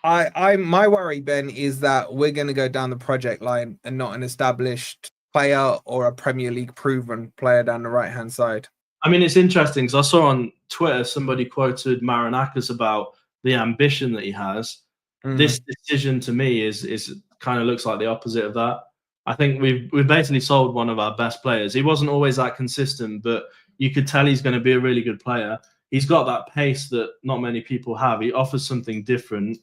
my worry, Ben, is that we're going to go down the project line and not an established player or a Premier League proven player down the right-hand side. I mean, it's interesting because I saw on Twitter somebody quoted Marinakis about the ambition that he has. This decision to me is kind of looks like the opposite of that. I think we've basically sold one of our best players. He wasn't always that consistent, but you could tell he's going to be a really good player. He's got that pace that not many people have. He offers something different.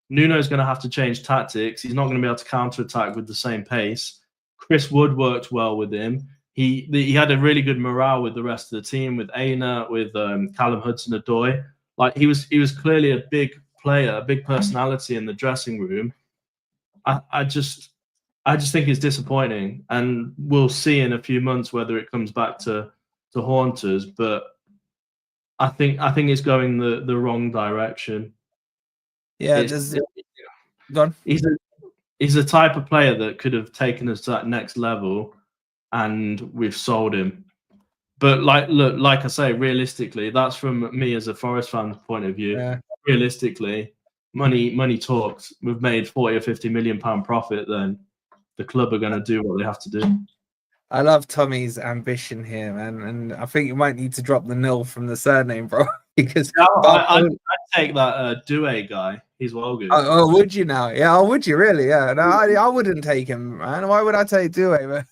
Nuno's going to have to change tactics. He's not going to be able to counter-attack with the same pace. Chris Wood worked well with him. He had a really good morale with the rest of the team, with Aina, with Callum Hudson-Odoi. Like he was clearly a big player, a big personality in the dressing room. I just think it's disappointing, and we'll see in a few months whether it comes back to haunt us. But I think it's going the wrong direction. Yeah, he's a type of player that could have taken us to that next level, and we've sold him. But like I say, realistically, that's from me as a Forest fan's point of view. Yeah. Realistically, money talks. We've made 40 or 50 million pound profit. Then the club are going to do what they have to do. I love Tommy's ambition here, man, and I think you might need to drop the nil from the surname, bro. Because I'd take that Douay guy. He's well good. Oh, would you now? Yeah, oh, would you really? Yeah, no, I wouldn't take him, man. Why would I take Douay?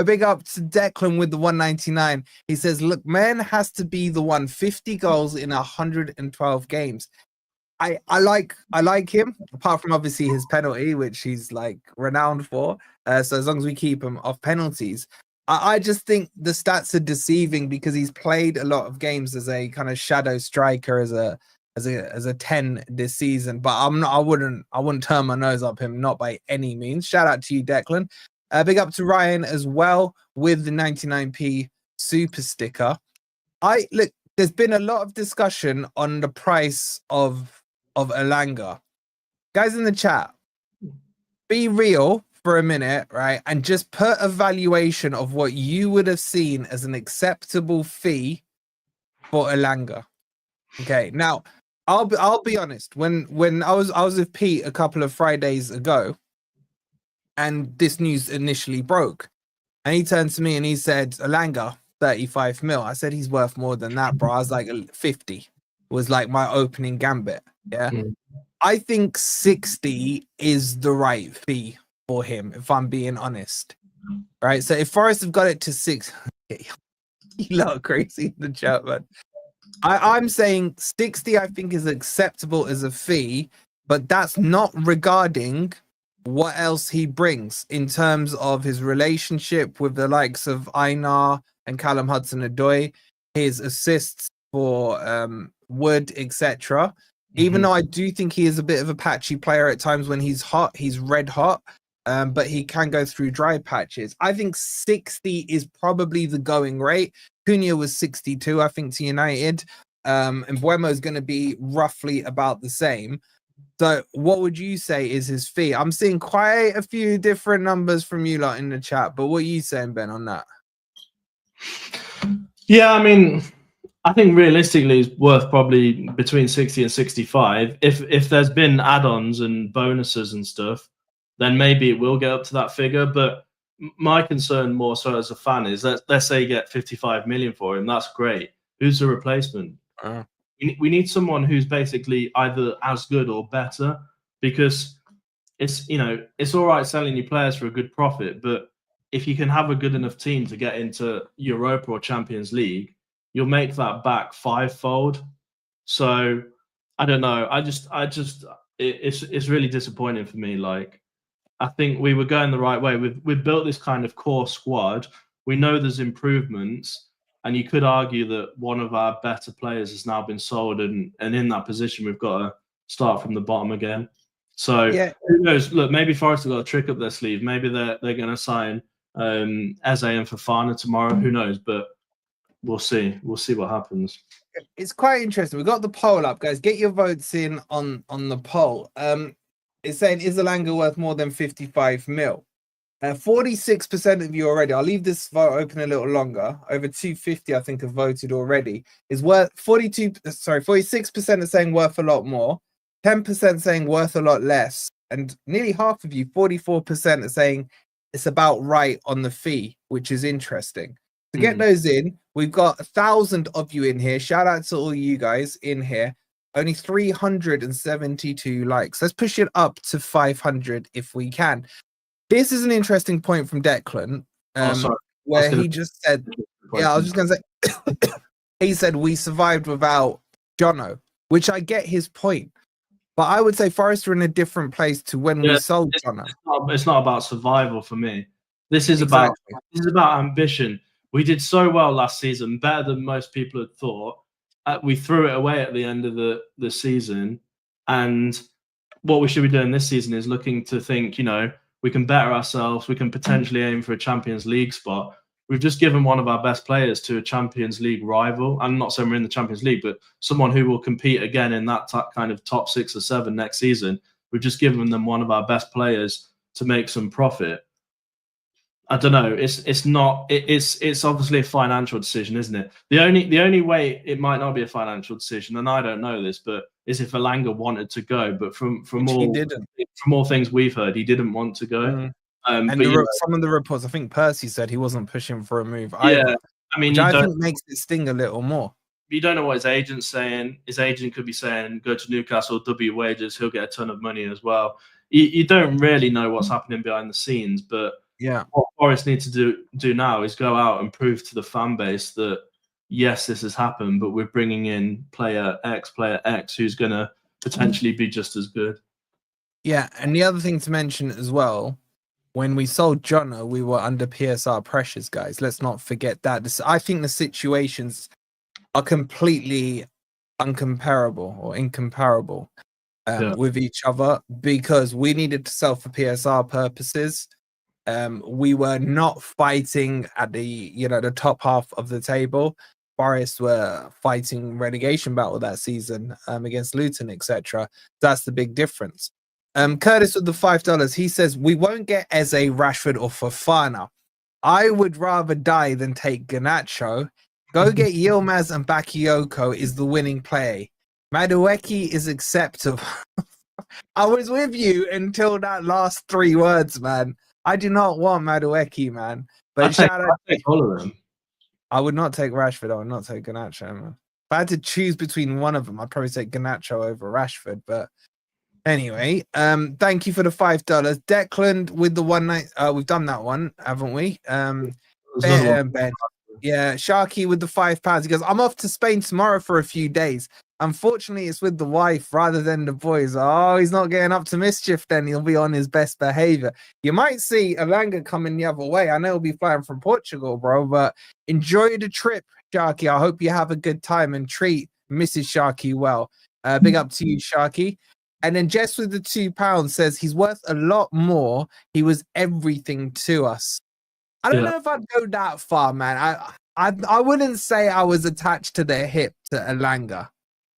Big up to Declan with the 199. He says, "Look, man has to be the one 50 goals in 112 games." I like him, apart from obviously his penalty, which he's like renowned for. So as long as we keep him off penalties, I just think the stats are deceiving because he's played a lot of games as a kind of shadow striker, as a 10 this season. But I wouldn't turn my nose up him, not by any means. Shout out to you, Declan. Big up to Ryan as well with the 99p super sticker. There's been a lot of discussion on the price of Elanga. Guys in the chat, be real for a minute, right? And just put a valuation of what you would have seen as an acceptable fee for Elanga. Okay, now I'll be honest. When I was with Pete a couple of Fridays ago, and this news initially broke, and he turned to me and he said, "Elanga, 35 mil." I said, "He's worth more than that, bro." I was like, 50 was like my opening gambit. Yeah. I think 60 is the right fee for him, if I'm being honest. Right. So if Forest have got it to 6, you lot are crazy in the chat, man. I'm saying 60, I think, is acceptable as a fee, but that's not regarding what else he brings in terms of his relationship with the likes of Einar and Callum Hudson-Odoi, his assists for Wood, etc. Even though I do think he is a bit of a patchy player at times when he's hot, he's red hot, but he can go through dry patches. I think 60 is probably the going rate. Cunha was 62, I think, to United. And Buemo is going to be roughly about the same. So what would you say is his fee? I'm seeing quite a few different numbers from you lot in the chat, but what are you saying, Ben, on that? Yeah, I mean, I think realistically it's worth probably between 60 and 65. If there's been add-ons and bonuses and stuff, then maybe it will get up to that figure. But my concern more so as a fan is that let's say you get 55 million for him. That's great. Who's the replacement? We need someone who's basically either as good or better, because it's all right selling your players for a good profit, but if you can have a good enough team to get into Europa or Champions League, you'll make that back fivefold. So I don't know. It's really disappointing for me. Like, I think we were going the right way. We've built this kind of core squad. We know there's improvements, and you could argue that one of our better players has now been sold, and in that position we've got to start from the bottom again. So yeah. Who knows? Look, maybe Forest have got a trick up their sleeve. Maybe they're going to sign Eze and Fofana tomorrow. Who knows? But we'll see. We'll see what happens. It's quite interesting. We've got the poll up, guys. Get your votes in on the poll. It's saying, is Elanga worth more than 55 mil? 46% of you already. I'll leave this vote open a little longer. Over 250, I think, have voted already. Is worth 46% are saying worth a lot more. 10% saying worth a lot less, and nearly half of you, 44%, are saying it's about right on the fee, which is interesting. To get those in, we've got 1,000 of you in here. Shout out to all you guys in here. Only 372 likes. Let's push it up to 500 if we can. This is an interesting point from Declan, where he just said, I was just going to say, he said we survived without Jono, which I get his point. But I would say Forest are in a different place to when we sold Jono. It's not about survival for me. This is about ambition. We did so well last season, better than most people had thought. We threw it away at the end of the season. And what we should be doing this season is looking to think, we can better ourselves. We can potentially aim for a Champions League spot. We've just given one of our best players to a Champions League rival. I'm not saying we're in the Champions League, but someone who will compete again in that kind of top 6 or 7 next season. We've just given them one of our best players to make some profit. I don't know. It's obviously a financial decision, isn't it? The only way it might not be a financial decision, and I don't know this, but is if Elanga wanted to go. But from all things we've heard, he didn't want to go. And But some of the reports, I think Percy said he wasn't pushing for a move yeah, either. I mean, Which I think makes it sting a little more. You don't know what his agent's saying. His agent could be saying, go to Newcastle, double your wages, he'll get a ton of money as well. You don't really know what's happening behind the scenes, but yeah, what Forest needs to do now is go out and prove to the fan base that, yes, this has happened, but we're bringing in player X, who's going to potentially be just as good. Yeah, and the other thing to mention as well, when we sold Jono, we were under PSR pressures, guys. Let's not forget that. I think the situations are completely uncomparable or incomparable with each other, because we needed to sell for PSR purposes. We were not fighting at the top half of the table. Forest were fighting relegation battle that season against Luton, etc. That's the big difference. Curtis with the $5, he says we won't get Eze, Rashford, or Fofana. I would rather die than take Garnacho. Go get Yilmaz and Bakayoko is the winning play. Madueke is acceptable. I was with you until that last 3 words, man. I do not want Madueke, man. But I'd take all of them. I would not take Rashford. I would not take Garnacho, man. If I had to choose between one of them, I'd probably take Garnacho over Rashford. But anyway, thank you for the $5. Declan with the 1 night. We've done that one, haven't we? Ben. Yeah, Sharky with the £5. He goes, I'm off to Spain tomorrow for a few days. Unfortunately, it's with the wife rather than the boys. Oh, he's not getting up to mischief then. He'll be on his best behavior. You might see Elanga coming the other way. I know he'll be flying from Portugal, bro, but enjoy the trip, Sharky. I hope you have a good time and treat Mrs. Sharky well. Big up to you, Sharky. And then Jess with the £2 says he's worth a lot more. He was everything to us. I don't know if I'd go that far, man. I wouldn't say I was attached to the hip to Elanga.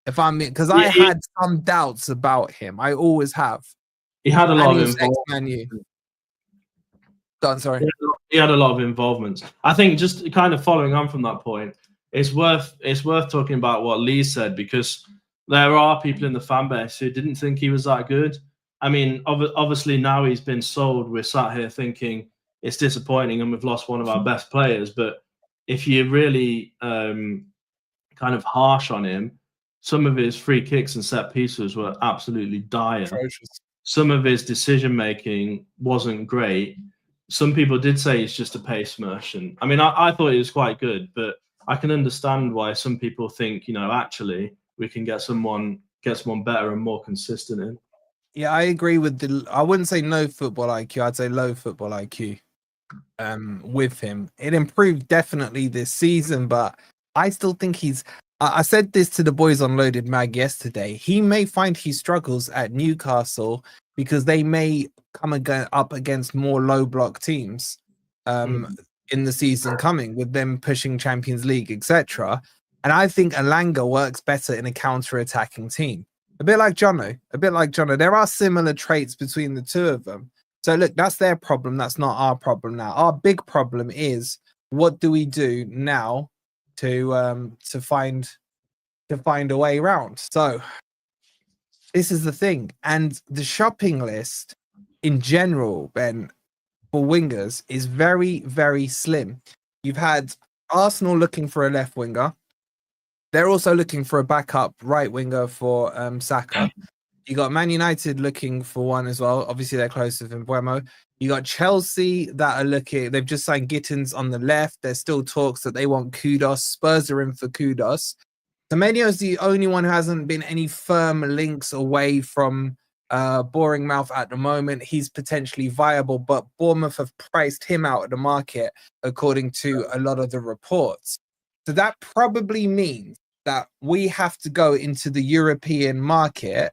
If I'm, because I had some doubts about him. I always have. He had a lot of involvement. Go on, sorry. He had a lot of involvements. I think just kind of following on from that point, it's worth talking about what Lee said, because there are people in the fan base who didn't think he was that good. I mean, obviously now he's been sold. We're sat here thinking it's disappointing and we've lost one of our best players. But if you're really kind of harsh on him, some of his free kicks and set pieces were absolutely dire. Atrocious. Some of his decision making wasn't great. Some people did say he's just a pace mush, and I mean, I thought he was quite good, but I can understand why some people think, actually we can get someone better and more consistent in. Yeah, I agree with I wouldn't say no football IQ. I'd say low football IQ. With him, it improved definitely this season, but I still think I said this to the boys on Loaded Mag yesterday. He may find he struggles at Newcastle because they may come up against more low block teams in the season coming, with them pushing Champions League, etc. And I think Elanga works better in a counter-attacking team. A bit like Jono. There are similar traits between the two of them. So look, that's their problem. That's not our problem now. Our big problem is, what do we do now to find a way around? So this is the thing. And the shopping list in general, Ben, for wingers is very, very slim. You've had Arsenal looking for a left winger. They're also looking for a backup right winger for Saka. You got Man United looking for one as well. Obviously, they're close with Mbeumo. You got Chelsea that are looking. They've just signed Gittins on the left. There's still talks that they want Kudos. Spurs are in for Kudos. Semenyo's the only one who hasn't been any firm links away from Boring Mouth at the moment. He's potentially viable, but Bournemouth have priced him out of the market, according to a lot of the reports. So that probably means that we have to go into the European market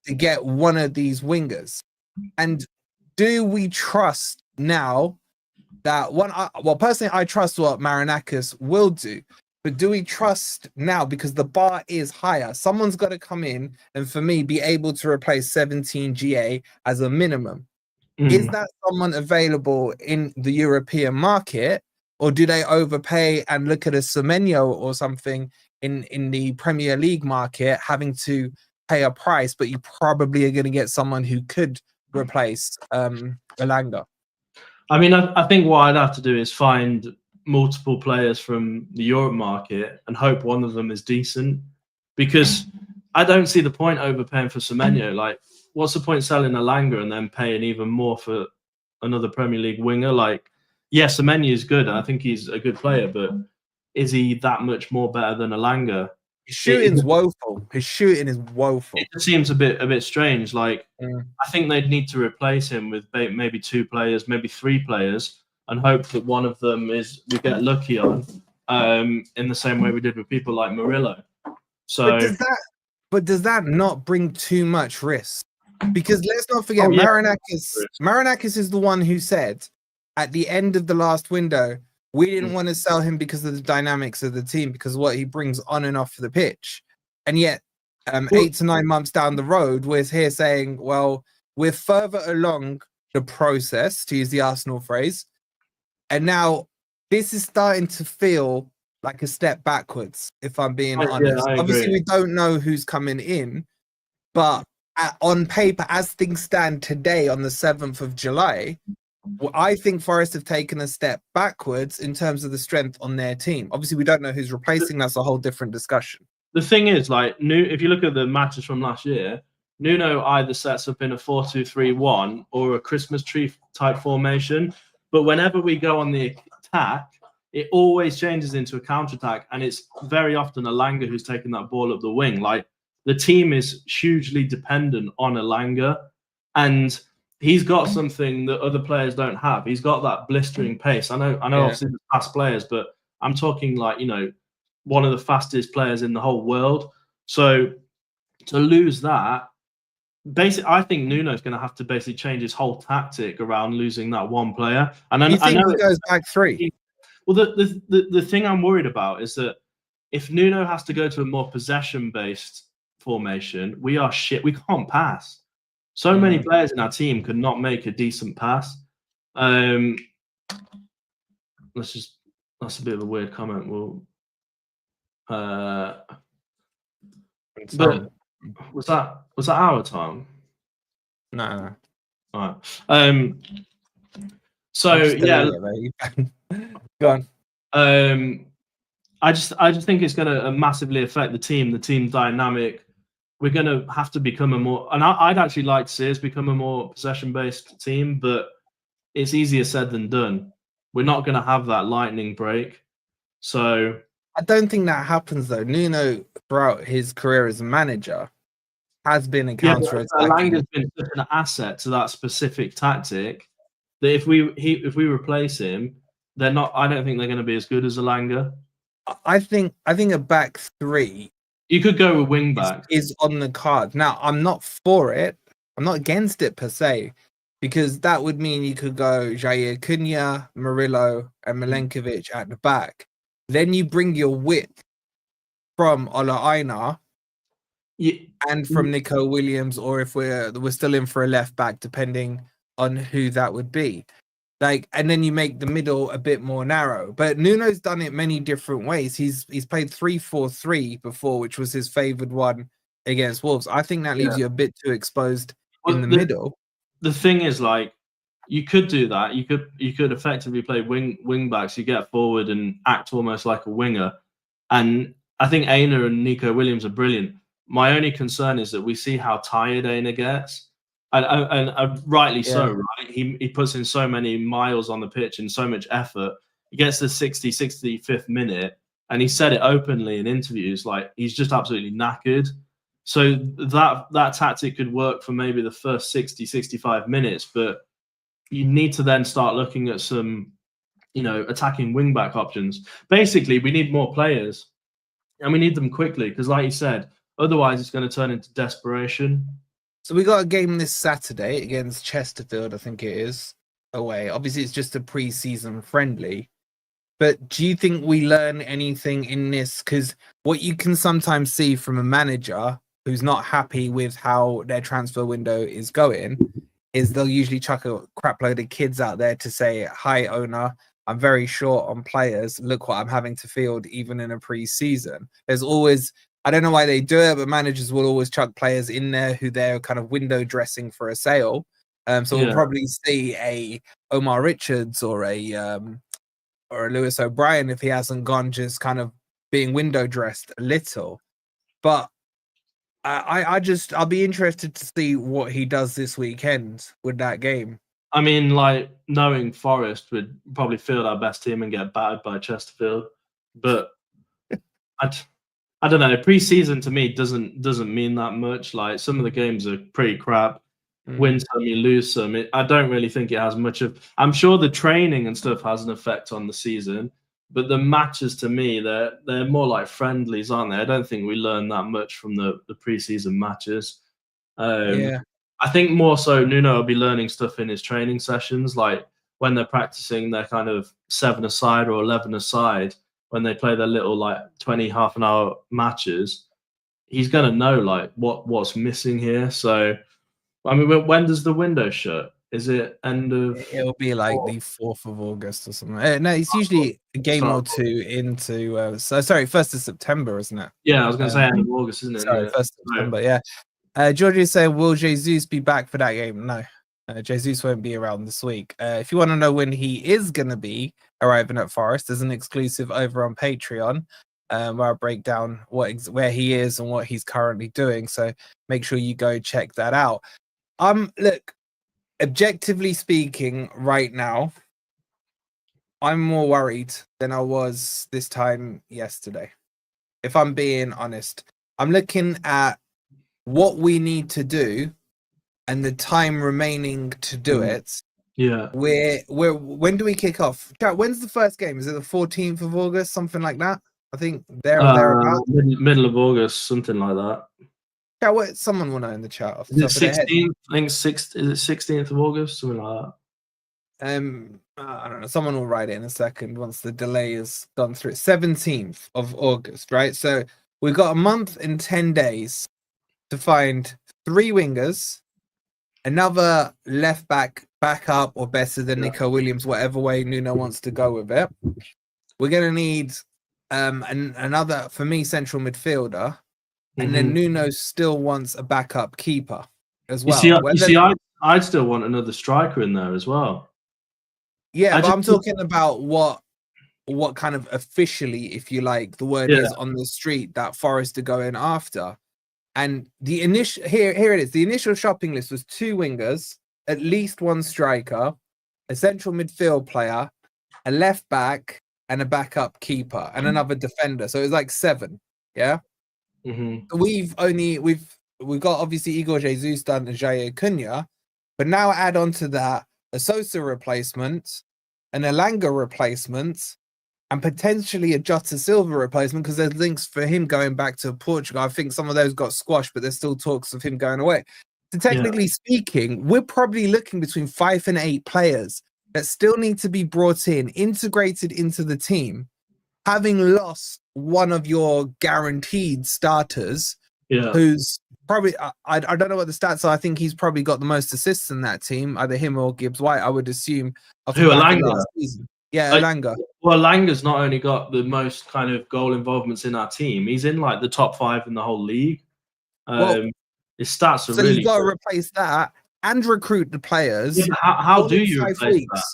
to get one of these wingers. And do we trust now that one? Well, personally, I trust what Marinakis will do. But do we trust now, because the bar is higher? Someone's got to come in and, for me, be able to replace 17 GA as a minimum. Is that someone available in the European market, or do they overpay and look at a Semenyo or something in the Premier League market, having to pay a price, but you probably are going to get someone who could replace Elanga? I mean, I think what I'd have to do is find multiple players from the Europe market and hope one of them is decent, because I don't see the point overpaying for Semenyo. Like, what's the point selling Elanga and then paying even more for another Premier League winger? Like, yes, Semenyo is good. I think he's a good player, but is he that much more better than Elanga? His shooting's woeful. His shooting is woeful. It just seems a bit strange. Like, I think they'd need to replace him with maybe 2 players, maybe 3 players, and hope that one of them is we get lucky on, in the same way we did with people like Murillo. So, but does that not bring too much risk? Because let's not forget, Marinakis is the one who said at the end of the last window, we didn't want to sell him because of the dynamics of the team, because of what he brings on and off the pitch. And yet, 8 to 9 months down the road, we're here saying, well, we're further along the process, to use the Arsenal phrase. And now this is starting to feel like a step backwards, if I'm being honest. Obviously, we don't know who's coming in, but on paper, as things stand today on the 7th of July, I think Forest have taken a step backwards in terms of the strength on their team. Obviously, we don't know who's replacing. That's a whole different discussion. The thing is, like, if you look at the matches from last year, Nuno either sets up in a 4-2-3-1 or a Christmas tree type formation. But whenever we go on the attack, it always changes into a counter-attack. And it's very often Elanga who's taking that ball up the wing. Like, the team is hugely dependent on Elanga. And he's got something that other players don't have. He's got that blistering pace. I know obviously the fast players, but I'm talking like, one of the fastest players in the whole world. So to lose that, basically, I think Nuno's going to have to basically change his whole tactic around losing that one player. And I know he goes back 3. Well, the thing I'm worried about is that if Nuno has to go to a more possession-based formation, we are shit. We can't pass. So many players in our team could not make a decent pass. That's a bit of a weird comment. But was that our time? No. All right. So yeah, go on. I just think it's going to massively affect the team dynamic. We're going to have to become a more, and I'd actually like to see us become a more possession-based team, but it's easier said than done. We're not going to have that lightning break. So I don't think that happens though. Nuno, throughout his career as a manager, has been a counter-attacking. Elanga's been such an asset to that specific tactic that if we replace him, they're not. I don't think they're going to be as good as Elanga. I think a back 3. You could go with wing back. Is on the card. Now, I'm not for it. I'm not against it per se, because that would mean you could go Jair Cunha, Murillo, and Milenkovic at the back. Then you bring your width from Ola Aina and from Nico Williams, or if we're still in for a left back, depending on who that would be. And then you make the middle a bit more narrow. But Nuno's done it many different ways. He's played 3-4-3 before, which was his favored one against Wolves. I think that leaves you a bit too exposed in the middle. The thing is, like, you could do that. You could effectively play wing backs. You get forward and act almost like a winger. And I think Aina and Nico Williams are brilliant. My only concern is that we see how tired Aina gets. And rightly so, right? He puts in so many miles on the pitch and so much effort. He gets to 65th minute, and he said it openly in interviews, like, he's just absolutely knackered. So that tactic could work for maybe the first 65 minutes, but you need to then start looking at some, attacking wing-back options. Basically, we need more players, and we need them quickly, because like you said, otherwise it's going to turn into desperation. So we got a game this Saturday against Chesterfield, I think it is, away. Obviously, it's just a pre-season friendly. But do you think we learn anything in this? Because what you can sometimes see from a manager who's not happy with how their transfer window is going is they'll usually chuck a crap load of kids out there to say, hi, owner, I'm very short on players. Look what I'm having to field even in a pre-season. There's always... I don't know why they do it, but managers will always chuck players in there who they're kind of window dressing for a sale. So we'll probably see a Omar Richards or a Lewis O'Brien if he hasn't gone, just kind of being window dressed a little. But I'll be interested to see what he does this weekend with that game. I mean, like, knowing Forest would probably field our best team and get battered by Chesterfield, but I don't know. Pre-season to me doesn't mean that much. Like, some of the games are pretty crap. Win some, you lose some. I don't really think it has much of. I'm sure the training and stuff has an effect on the season, but the matches to me, they're more like friendlies, aren't they? I don't think we learn that much from the pre-season matches. Yeah. I think more so Nuno will be learning stuff in his training sessions, like when they're practicing their kind of 7-a-side or 11-a-side, when they play their little like 20 half an hour matches. He's going to know like what's missing here. So, I mean, when does the window shut? Is it end of? It'll be like the 4th of August or something. No, it's usually a game or two into. Sorry, 1st of September, isn't it? Yeah, I was going to say end of August, isn't it? Sorry, 1st of September. Yeah. George is saying, will Jesus be back for that game? No, Jesus won't be around this week. If you want to know when he is going to be arriving at Forest, there's an exclusive over on Patreon where I break down where he is and what he's currently doing. So make sure you go check that out. Look, objectively speaking, right now, I'm more worried than I was this time yesterday. If I'm being honest, I'm looking at what we need to do and the time remaining to do it. Yeah. When do we kick off? When's the first game? Is it the 14th of August? Something like that? I think thereabouts. Middle of August, something like that. Yeah, someone will know in the chat. Off the is it 16th? I think is it 16th of August? Something like that. I don't know. Someone will write it in a second once the delay is gone through. 17th of August, right? So we've got a month and 10 days to find 3 wingers, another left back up or better than Nico Williams, whatever way Nuno wants to go with it. We're going to need another, for me, central midfielder. And then Nuno still wants a backup keeper as well. You see, I'd still want another striker in there as well. Yeah, but I'm talking about what kind of officially, if you like, the word is on the street that Forest are going after. And the initial here it is. The initial shopping list was 2 wingers, at least 1 striker, a central midfield player, a left back, and a backup keeper, and another defender. So it was like 7. Yeah. We've got obviously Igor Jesus done and Jair Cunha, but now add on to that a Sosa replacement, an Elanga replacement, and potentially a Jota Silva replacement, because there's links for him going back to Portugal. I think some of those got squashed, but there's still talks of him going away. So technically speaking, we're probably looking between 5 and 8 players that still need to be brought in, integrated into the team, having lost one of your guaranteed starters, who's probably, I don't know what the stats are. I think he's probably got the most assists in that team, either him or Gibbs White, I would assume. Who, Elanga? Yeah, Elanga. Well, Elanga's not only got the most kind of goal involvements in our team, he's in like the top 5 in the whole league. His stats are really. So you've got to replace that and recruit the players. Yeah, how do you replace that?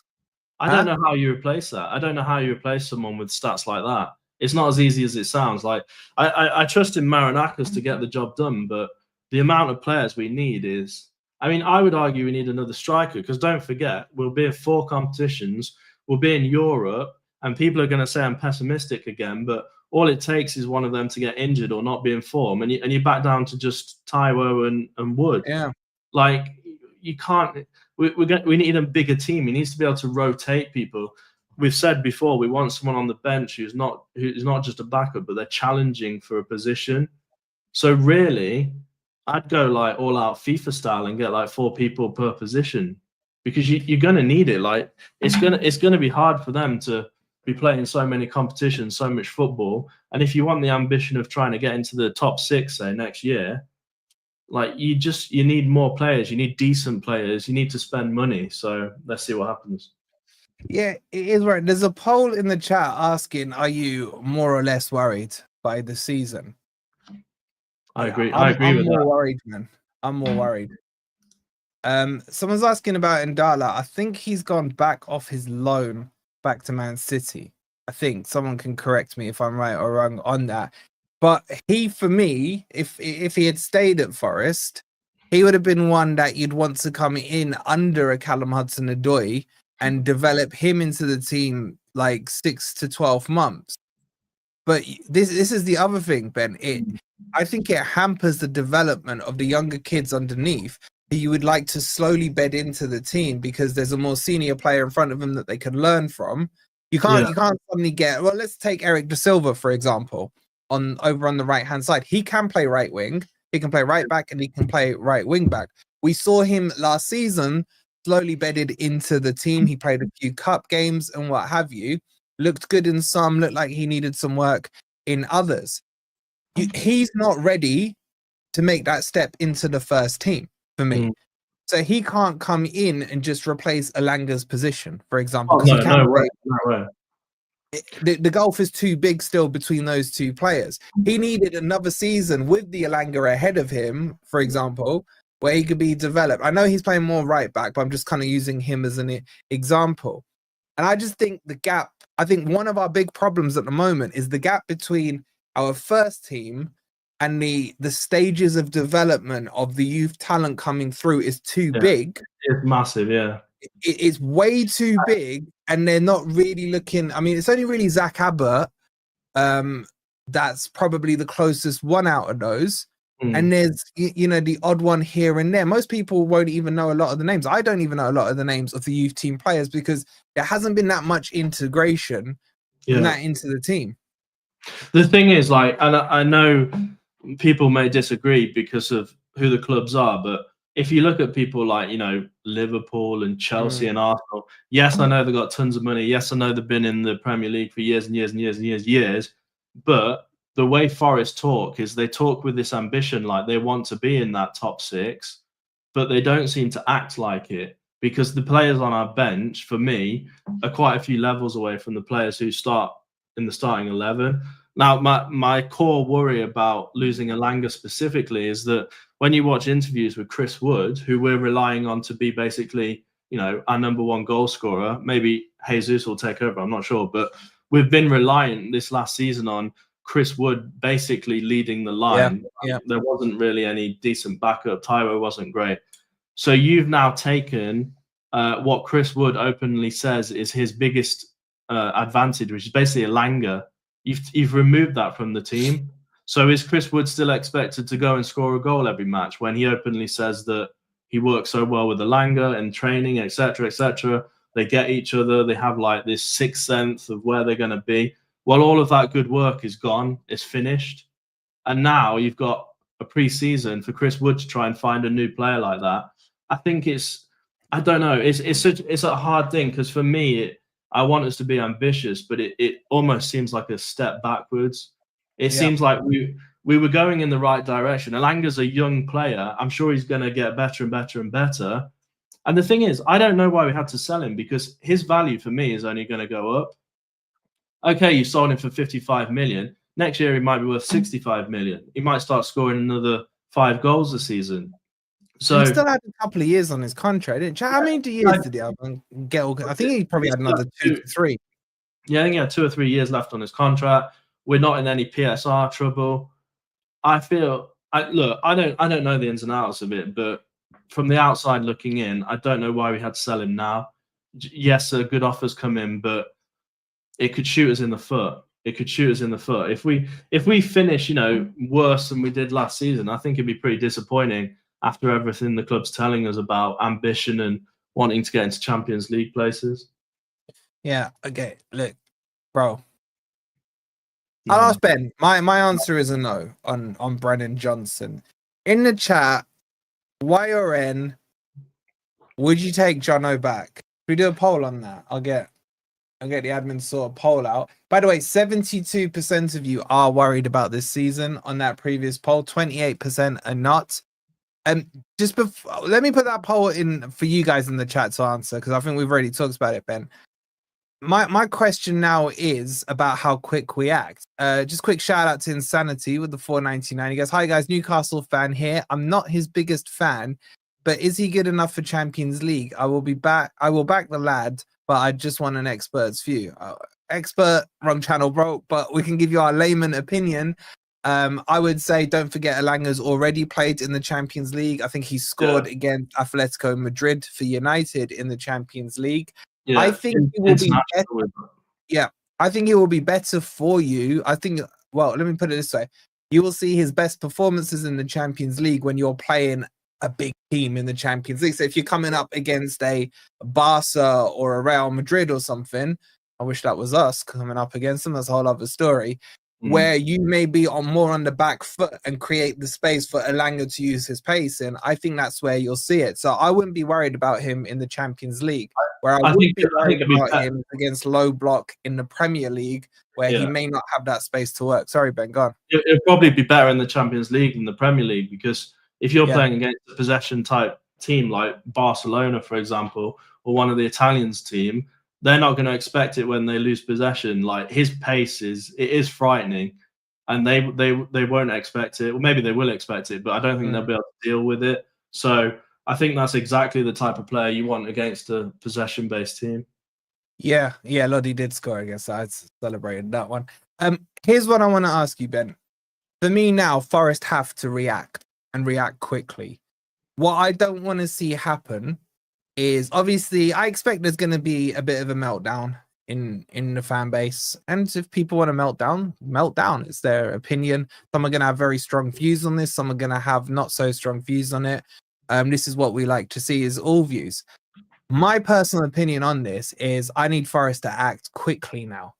I don't know how you replace that. I don't know how you replace someone with stats like that. It's not as easy as it sounds. Like I trust in Marinakis to get the job done, but the amount of players we need is. I mean, I would argue we need another striker, because don't forget, we'll be in 4 competitions. We'll be in Europe, and people are going to say I'm pessimistic again, but all it takes is one of them to get injured or not be in form, and you back down to just Taiwo and Wood. Yeah, like you can't. We need a bigger team. He needs to be able to rotate people. We've said before we want someone on the bench who's not just a backup, but they're challenging for a position. So really, I'd go like all out FIFA style and get like 4 people per position, because you're gonna need it. Like it's gonna be hard for them to be playing so many competitions, so much football. And if you want the ambition of trying to get into the top 6, say next year, like you need more players. You need decent players. You need to spend money. So let's see what happens. Yeah, it is right. There's a poll in the chat asking, are you more or less worried by the season? I agree. I agree with that. I'm more worried, man. I'm more worried. Someone's asking about Ndala. I think he's gone back off his loan back to Man City. I think someone can correct me if I'm right or wrong on that. But he, for me, if he had stayed at Forest, he would have been one that you'd want to come in under a Callum Hudson-Odoi and develop him into the team like 6 to 12 months. But this is the other thing, Ben. I think it hampers the development of the younger kids underneath who you would like to slowly bed into the team because there's a more senior player in front of them that they can learn from. You can't suddenly get, well, let's take Eric Da Silva, for example, over on the right-hand side. He can play right wing, he can play right back, and he can play right wing back. We saw him last season slowly bedded into the team. He played a few cup games and what have you. Looked good in some, looked like he needed some work in others. He's not ready to make that step into the first team for me. So he can't come in and just replace Elanga's position, for example. No way. The gulf is too big still between those two players. He needed another season with the Elanga ahead of him, for example, where he could be developed. I know he's playing more right back, but I'm just kind of using him as an example. And I just think the gap, I think one of our big problems at the moment is the gap between our first team and the stages of development of the youth talent coming through is too big. It's massive, yeah. It's way too big, and they're not really looking. I mean, it's only really Zach Abbott that's probably the closest one out of those. And there's, the odd one here and there. Most people won't even know a lot of the names. I don't even know a lot of the names of the youth team players because there hasn't been that much integration from that into the team. The thing is, like, and I know people may disagree because of who the clubs are, but if you look at people like, Liverpool and Chelsea and Arsenal, yes, I know they've got tons of money. Yes, I know they've been in the Premier League for years and years and years and years. But the way Forest talk is they talk with this ambition, like they want to be in that top 6, but they don't seem to act like it because the players on our bench, for me, are quite a few levels away from the players who start in the starting 11. Now, my core worry about losing Elanga specifically is that when you watch interviews with Chris Wood, who we're relying on to be basically, our #1 goal scorer, maybe Jesus will take over, I'm not sure, but we've been reliant this last season on Chris Wood basically leading the line. Yeah. There wasn't really any decent backup. Tyro wasn't great. So you've now taken what Chris Wood openly says is his biggest advantage, which is basically Elanga. You've removed that from the team. So is Chris Wood still expected to go and score a goal every match when he openly says that he works so well with Elanga and training, etc., etc.? They get each other. They have like this sixth sense of where they're going to be. Well, all of that good work is gone. It's finished. And now you've got a pre-season for Chris Wood to try and find a new player like that. I think I don't know. It's a hard thing because for me, I want us to be ambitious, but it almost seems like a step backwards. It seems like we were going in the right direction. Elanga's a young player. I'm sure he's going to get better and better and better. And the thing is, I don't know why we had to sell him because his value for me is only going to go up. Okay, you sold him for 55 million. Next year, he might be worth 65 million. He might start scoring another 5 goals a season. So he still had a couple of years on his contract, didn't you? How many years did he have? I think he probably had another 2 to 3. Yeah, I think he had 2 or 3 years left on his contract. We're not in any PSR trouble. I feel, I don't know the ins and outs of it, but from the outside looking in, I don't know why we had to sell him now. Yes, good offers come in, but it could shoot us in the foot. It could shoot us in the foot. If we finish, worse than we did last season, I think it'd be pretty disappointing after everything the club's telling us about ambition and wanting to get into Champions League places. Yeah, okay. Look, bro. I'll ask Ben. My answer is a no on Brennan Johnson. In the chat, YRN, would you take Jono back? Should we do a poll on that? I'll get the admin to sort of poll out. By the way, 72% of you are worried about this season on that previous poll. 28% are not. Just before, let me put that poll in for you guys in the chat to answer because I think we've already talked about it, Ben. My question now is about how quick we act. Just quick shout out to Insanity with the 4.99. He goes, "Hi guys, Newcastle fan here. I'm not his biggest fan, but is he good enough for Champions League? I will back the lad, but I just want an expert's view. Expert, wrong channel, bro, but we can give you our layman opinion. I would say don't forget Elanga's already played in the Champions League. I think he scored against Atletico Madrid for United in the Champions League. Yeah, I think he will be better. Yeah, I think he will be better for you. I think, well, let me put it this way. You will see his best performances in the Champions League when you're playing a big team in the Champions League. So if you're coming up against a Barca or a Real Madrid or something, I wish that was us coming up against them. That's a whole other story. Where you may be more on the back foot and create the space for Elanga to use his pace in, I think that's where you'll see it. So I wouldn't be worried about him in the Champions League. Where I would be worried about him against low block in the Premier League, where he may not have that space to work. Sorry, Ben, go on. It'll probably be better in the Champions League than the Premier League, because if you're playing against a possession type team like Barcelona, for example, or one of the Italians team, they're not going to expect it when they lose possession. Like, his pace is frightening, and they won't expect it. Well, maybe they will expect it, but I don't think they'll be able to deal with it. So I think that's exactly the type of player you want against a possession-based team. Yeah, Lodi did score against that. I celebrated that one. Here's what I want to ask you, Ben. For me now, Forest have to react and react quickly. What I don't want to see happen is, obviously, I expect there's going to be a bit of a meltdown in the fan base. And if people want to melt down. It's their opinion. Some are going to have very strong views on this. Some are going to have not so strong views on it. This is what we like to see, is all views. My personal opinion on this is I need Forest to act quickly now,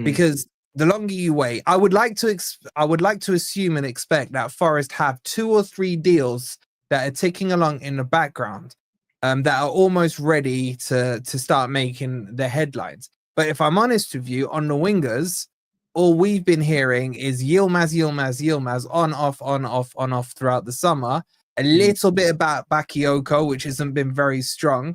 because the longer you wait, I would like to assume and expect that Forest have 2 or 3 deals that are ticking along in the background, that are almost ready to start making the headlines. But if I'm honest with you, on the wingers, all we've been hearing is Yilmaz, on off throughout the summer. A little bit about Bakayoko, which hasn't been very strong.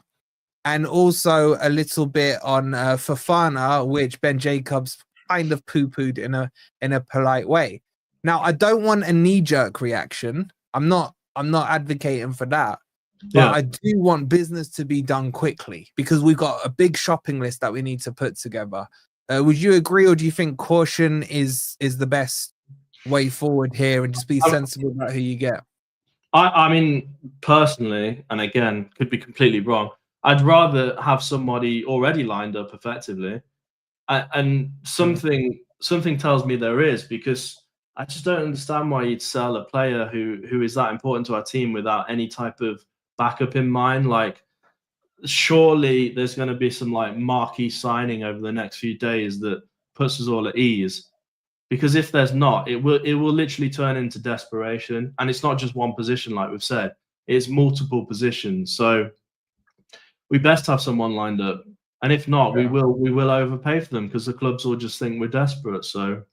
And also a little bit on Fofana, which Ben Jacobs kind of poo-pooed in a polite way. Now, I don't want a knee-jerk reaction. I'm not advocating for that. But I do want business to be done quickly, because we've got a big shopping list that we need to put together. Would you agree, or do you think caution is the best way forward here, and just be sensible about who you get? I mean, personally, and again, could be completely wrong, I'd rather have somebody already lined up effectively. And something tells me there is, because I just don't understand why you'd sell a player who is that important to our team without any type of backup in mind. Like, surely there's going to be some like marquee signing over the next few days that puts us all at ease. Because if there's not, it will literally turn into desperation. And it's not just one position, like we've said, it's multiple positions. So we best have someone lined up. And if not, we will overpay for them, because the clubs will just think we're desperate. So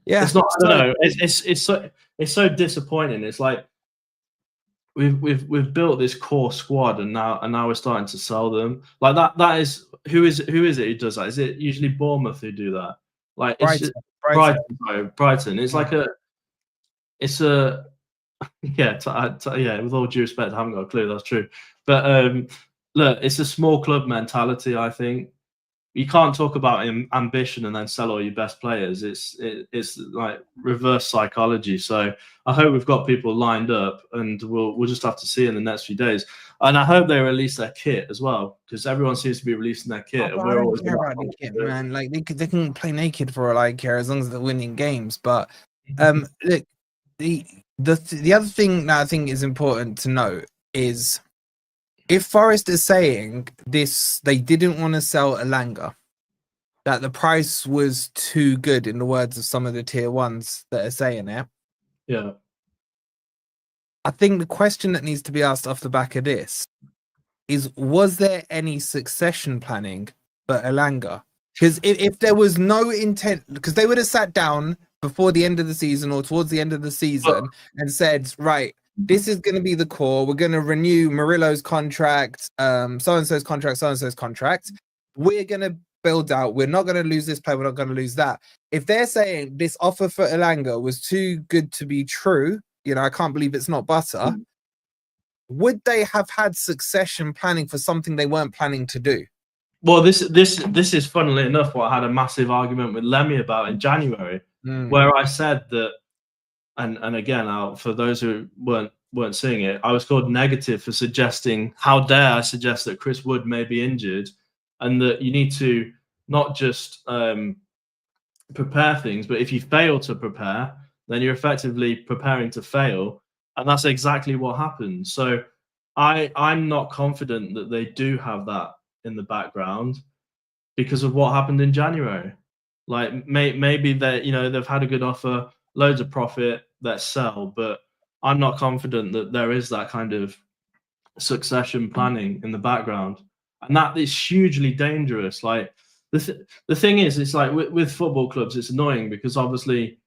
it's not. I don't know. It's so disappointing. It's like we've built this core squad, and now we're starting to sell them. Like that is who is it who does that? Is it usually Bournemouth who do that? Like, it's Brighton. It's like it's a yeah. With all due respect, I haven't got a clue. That's true. But look, it's a small club mentality. I think you can't talk about ambition and then sell all your best players. It's like reverse psychology. So I hope we've got people lined up, and we'll just have to see in the next few days. And I hope they release their kit as well, because everyone seems to be releasing their kit. I don't care about the kit, man. Like, they can play naked for all I care, as long as they're winning games. But look, the other thing that I think is important to note is, if Forest is saying this, they didn't want to sell Elanga, that the price was too good, in the words of some of the tier ones that are saying it. Yeah. I think the question that needs to be asked off the back of this is, was there any succession planning for Elanga? Because if there was no intent, because they would have sat down before the end of the season or towards the end of the season and said, right, this is going to be the core. We're going to renew Murillo's contract, so-and-so's contract, so-and-so's contract. We're going to build out. We're not going to lose this player. We're not going to lose that. If they're saying this offer for Elanga was too good to be true, I can't believe it's not butter. would they have had succession planning for something they weren't planning to do? Well, this is funnily enough what I had a massive argument with Lemmy about in January, where I said that, and again, for those who weren't seeing it, I was called negative for suggesting, how dare I suggest that Chris Wood may be injured, and that you need to not just prepare things, but if you fail to prepare, then you're effectively preparing to fail, and that's exactly what happened. So I'm not confident that they do have that in the background because of what happened in January. Like maybe they've had a good offer, loads of profit, let's sell, but I'm not confident that there is that kind of succession planning in the background, and that is hugely dangerous. Like the thing is, it's like with football clubs, it's annoying because obviously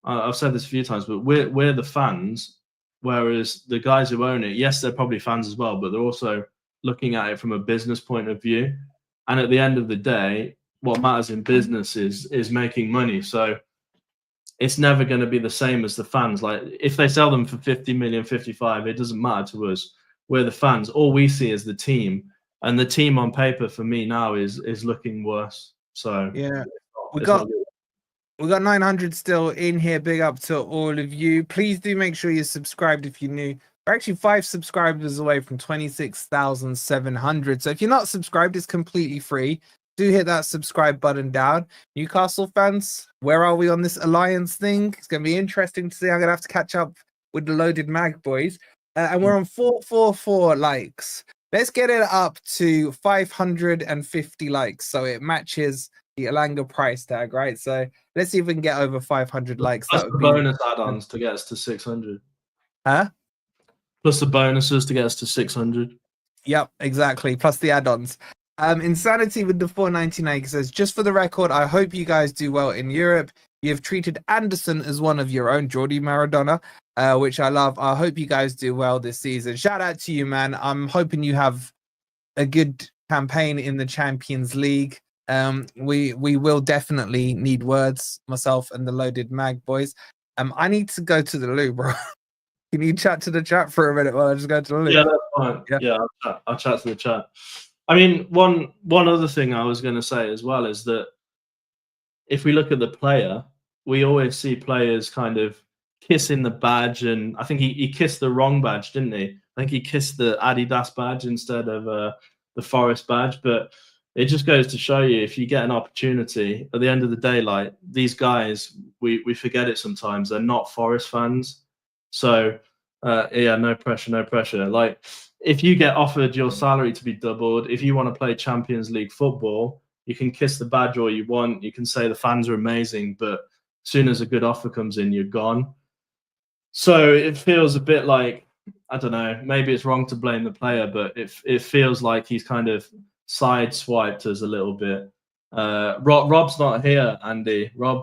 I've said this a few times, but we're the fans, whereas the guys who own it, yes, they're probably fans as well, but they're also looking at it from a business point of view. And at the end of the day, what matters in business is making money. So it's never going to be the same as the fans. Like if they sell them for 50 million, 55, it doesn't matter to us. We're the fans. All we see is the team, and the team on paper for me now is looking worse. So yeah, we got 900 still in here. Big up to all of you. Please do make sure you're subscribed if you're new. We're actually 5 subscribers away from 26,700. So if you're not subscribed, it's completely free. Do hit that subscribe button down. Newcastle fans, where are we on this alliance thing? It's going to be interesting to see. I'm going to have to catch up with the Loaded Mag boys. And we're on 444 likes. Let's get it up to 550 likes so it matches the Elanga price tag, right? So let's see if we can get over 500 likes. Plus that the bonus add-ons to get us to 600. Huh? Plus the bonuses to get us to 600. Yep, exactly. Plus the add-ons. Insanity with the 499 says, just for the record, I hope you guys do well in Europe. You've treated Anderson as one of your own, Jordi Maradona, which I love. I hope you guys do well this season. Shout out to you, man. I'm hoping you have a good campaign in the Champions League. We will definitely need words, myself and the Loaded Mag boys. I need to go to the loo, bro. Can you chat to the chat for a minute while I just go to the loo? Yeah, that's fine. Yeah, I'll chat to the chat. I mean, one other thing I was going to say as well is that if we look at the player, we always see players kind of kissing the badge, and I think he kissed the wrong badge, didn't he? I think he kissed the Adidas badge instead of the Forest badge. But it just goes to show you, if you get an opportunity, at the end of the day, like these guys, we forget it sometimes, they're not Forest fans. So yeah, no pressure. Like if you get offered your salary to be doubled, if you want to play Champions League football, you can kiss the badge all you want. You can say the fans are amazing, but as soon as a good offer comes in, you're gone. So it feels a bit like, I don't know, maybe it's wrong to blame the player, but it feels like he's kind of sideswiped us a little bit. Rob's not here, Andy. I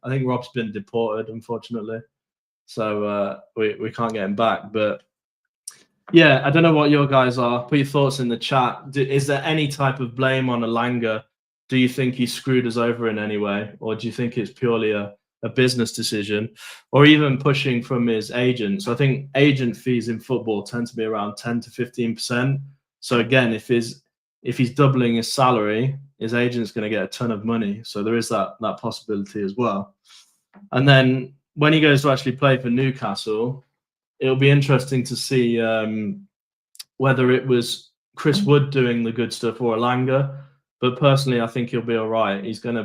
think Rob's been deported, unfortunately. So we can't get him back. But yeah, I don't know what your guys are. Put your thoughts in the chat. Is there any type of blame on Elanga? Do you think he screwed us over in any way? Or do you think it's purely a business decision? Or even pushing from his agent? So I think agent fees in football tend to be around 10 to 15%. So again, if he's doubling his salary, his agent's going to get a ton of money. So there is that possibility as well. And then when he goes to actually play for Newcastle, it'll be interesting to see whether it was Chris Wood doing the good stuff or Elanga. But personally, I think he'll be all right. He's going to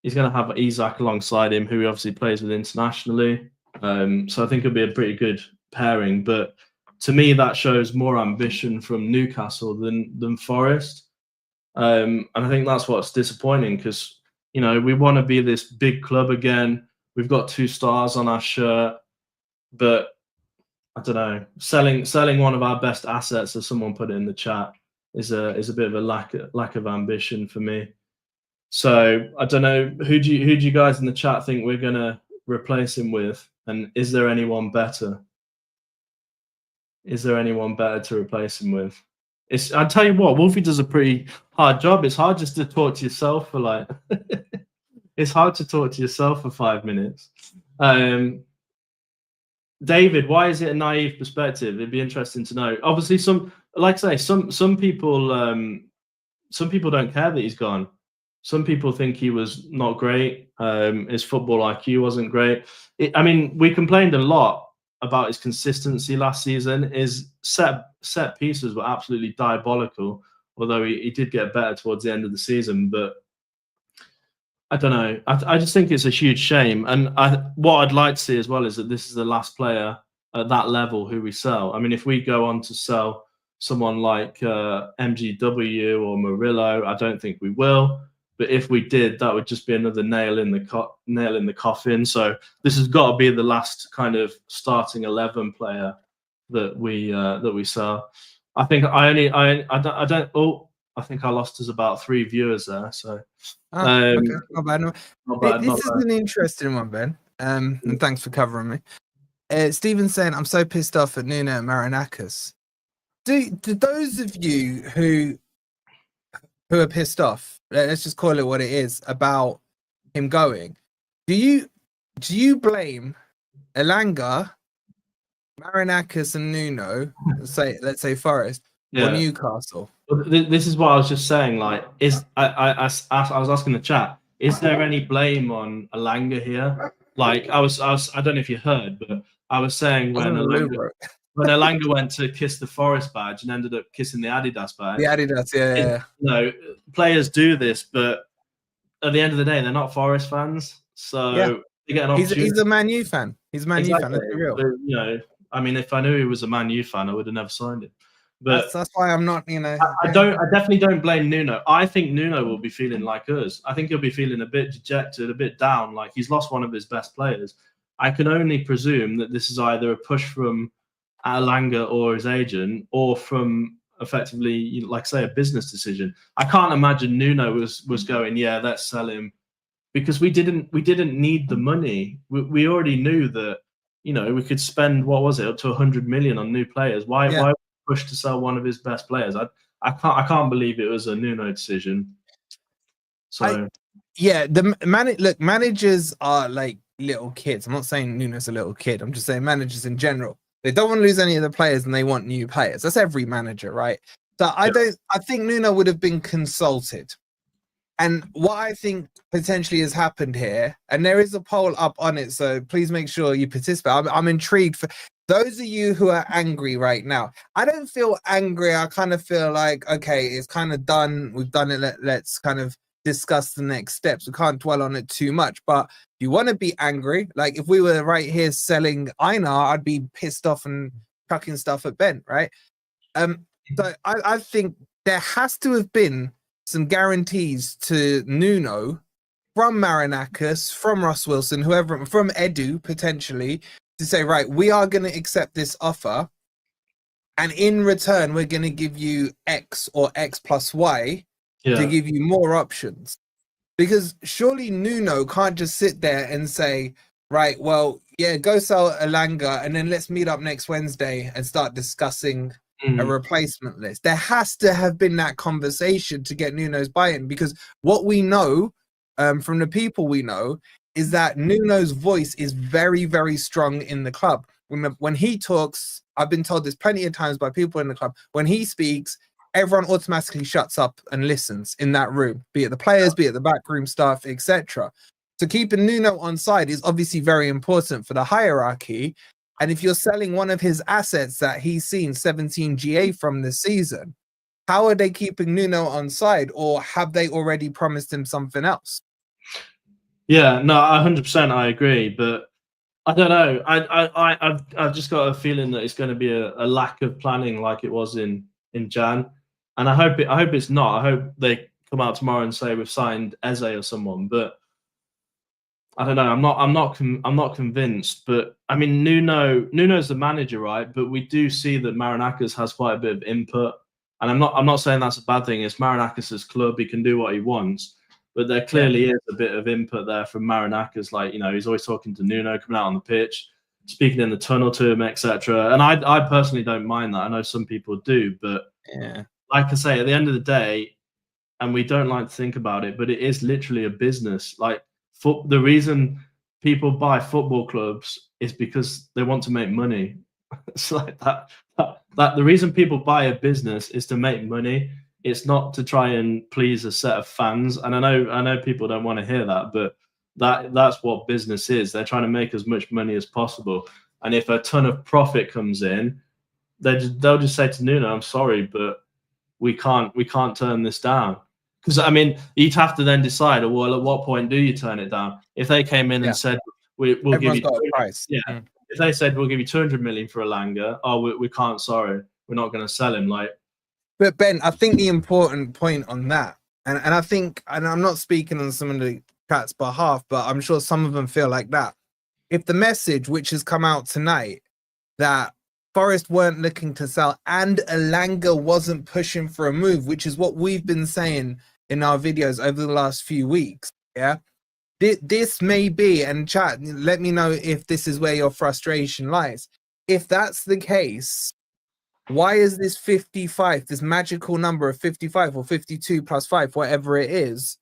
have Isak alongside him, who he obviously plays with internationally. So I think it'll be a pretty good pairing. But to me, that shows more ambition from Newcastle than Forest. And I think that's what's disappointing, because we want to be this big club again. We've got 2 stars on our shirt, but I don't know. Selling one of our best assets, as someone put it in the chat, is a bit of a lack of ambition for me. So I don't know, who do you guys in the chat think we're gonna replace him with, and is there anyone better? Is there anyone better to replace him with? I tell you what, Wolfie does a pretty hard job. It's hard just to talk to yourself for like. It's hard to talk to yourself for 5 minutes. David, why is it a naive perspective? It'd be interesting to know. Obviously, some people don't care that he's gone. Some people think he was not great. His football IQ wasn't great. I mean, we complained a lot about his consistency last season. His set pieces were absolutely diabolical, although he did get better towards the end of the season. But I don't know. I just think it's a huge shame. And what I'd like to see as well is that this is the last player at that level who we sell. I mean, if we go on to sell someone like MGW or Murillo, I don't think we will. But if we did, that would just be another nail in the coffin. So this has got to be the last kind of starting 11 player that we sell. I think I don't. Oh, I think I lost us about 3 viewers there. So okay, not bad. Not This is bad. an interesting one, Ben. And thanks for covering me. Steven's saying, I'm so pissed off at Nuno and Marinakis. Do those of you who are pissed off, let's just call it what it is, about him going, do you blame Elanga, Marinakis and Nuno, let's say Forest, or Newcastle? This is what I was just saying. Like, I was asking the chat, is there any blame on Elanga here? Like, I don't know if you heard, but I was saying when Elanga went to kiss the Forest badge and ended up kissing the Adidas badge. The Adidas, yeah. You know, players do this, but at the end of the day, they're not Forest fans, so they get an opportunity. He's a Man U fan. He's a Man U fan. Let's be real. But, you know, I mean, if I knew he was a Man U fan, I would have never signed him. But that's why I'm not. You know, I definitely don't blame Nuno. I think Nuno will be feeling like us. I think he'll be feeling a bit dejected, a bit down, like he's lost one of his best players. I can only presume that this is either a push from Elanga or his agent, or from effectively, like say, a business decision. I can't imagine Nuno was going, yeah, let's sell him, because we didn't need the money. We already knew that, you know, we could spend, what was it, up to 100 million on new players. Why push to sell one of his best players? I can't believe it was a Nuno decision. So look, managers are like little kids. I'm not saying Nuno's a little kid. I'm just saying managers in general. They don't want to lose any of the players and they want new players. That's every manager, right? So I think Nuno would have been consulted. And what I think potentially has happened here, and there is a poll up on it, so please make sure you participate. I'm intrigued for those of you who are angry right now. I don't feel angry. I kind of feel like, okay, it's kind of done. We've done it. Let's kind of discuss the next steps. We can't dwell on it too much. But if you want to be angry, like if we were right here selling Einar, I'd be pissed off and chucking stuff at Ben, right? So I think there has to have been some guarantees to Nuno from Marinakis, from Ross Wilson, whoever, from Edu potentially, to say, right, we are going to accept this offer, and in return we're going to give you X or X plus Y to give you more options. Because surely Nuno can't just sit there and say, right, well, yeah, go sell Elanga and then let's meet up next Wednesday and start discussing a replacement list. There has to have been that conversation to get Nuno's buy-in, because what we know from the people we know is that Nuno's voice is very, very strong in the club. When he talks, I've been told this plenty of times by people in the club, when he speaks, everyone automatically shuts up and listens in that room, be it the players, be it the backroom staff, etc. So keeping Nuno on side is obviously very important for the hierarchy. And if you're selling one of his assets that he's seen 17 GA from this season, how are they keeping Nuno on side, or have they already promised him something else? Yeah, no, 100% I agree, but I don't know. I've just got a feeling that it's going to be a lack of planning like it was in Jan, and I hope it's not. I hope they come out tomorrow and say we've signed Eze or someone, but I don't know. I'm not convinced. But I mean, Nuno's the manager, right? But we do see that Marinakis has quite a bit of input, and I'm not saying that's a bad thing. It's Marinakis' club; he can do what he wants. But there clearly is a bit of input there from Marinakis. Like, you know, he's always talking to Nuno, coming out on the pitch, speaking in the tunnel to him, etc. And I personally don't mind that. I know some people do, but like I say, at the end of the day, and we don't like to think about it, but it is literally a business. Like, for the reason people buy football clubs is because they want to make money. It's like that the reason people buy a business is to make money. It's not to try and please a set of fans. And I know people don't want to hear that, but that's what business is. They're trying to make as much money as possible. And if a ton of profit comes in, they'll just say to Nuno, I'm sorry, but we can't turn this down. Because I mean, you'd have to then decide, well, at what point do you turn it down? If they came in and said, we'll give you got a price. Yeah. If they said we'll give you 200 million for Elanga, we can't, sorry, we're not going to sell him. Like, but Ben, I think the important point on that, and I think, and I'm not speaking on some of the chat's behalf, but I'm sure some of them feel like that. If the message which has come out tonight that Forest weren't looking to sell and Elanga wasn't pushing for a move, which is what we've been saying in our videos over the last few weeks, yeah. This may be, and chat, let me know if this is where your frustration lies. If that's the case, why is this 55, this magical number of 55 or 52 plus 5, whatever it is,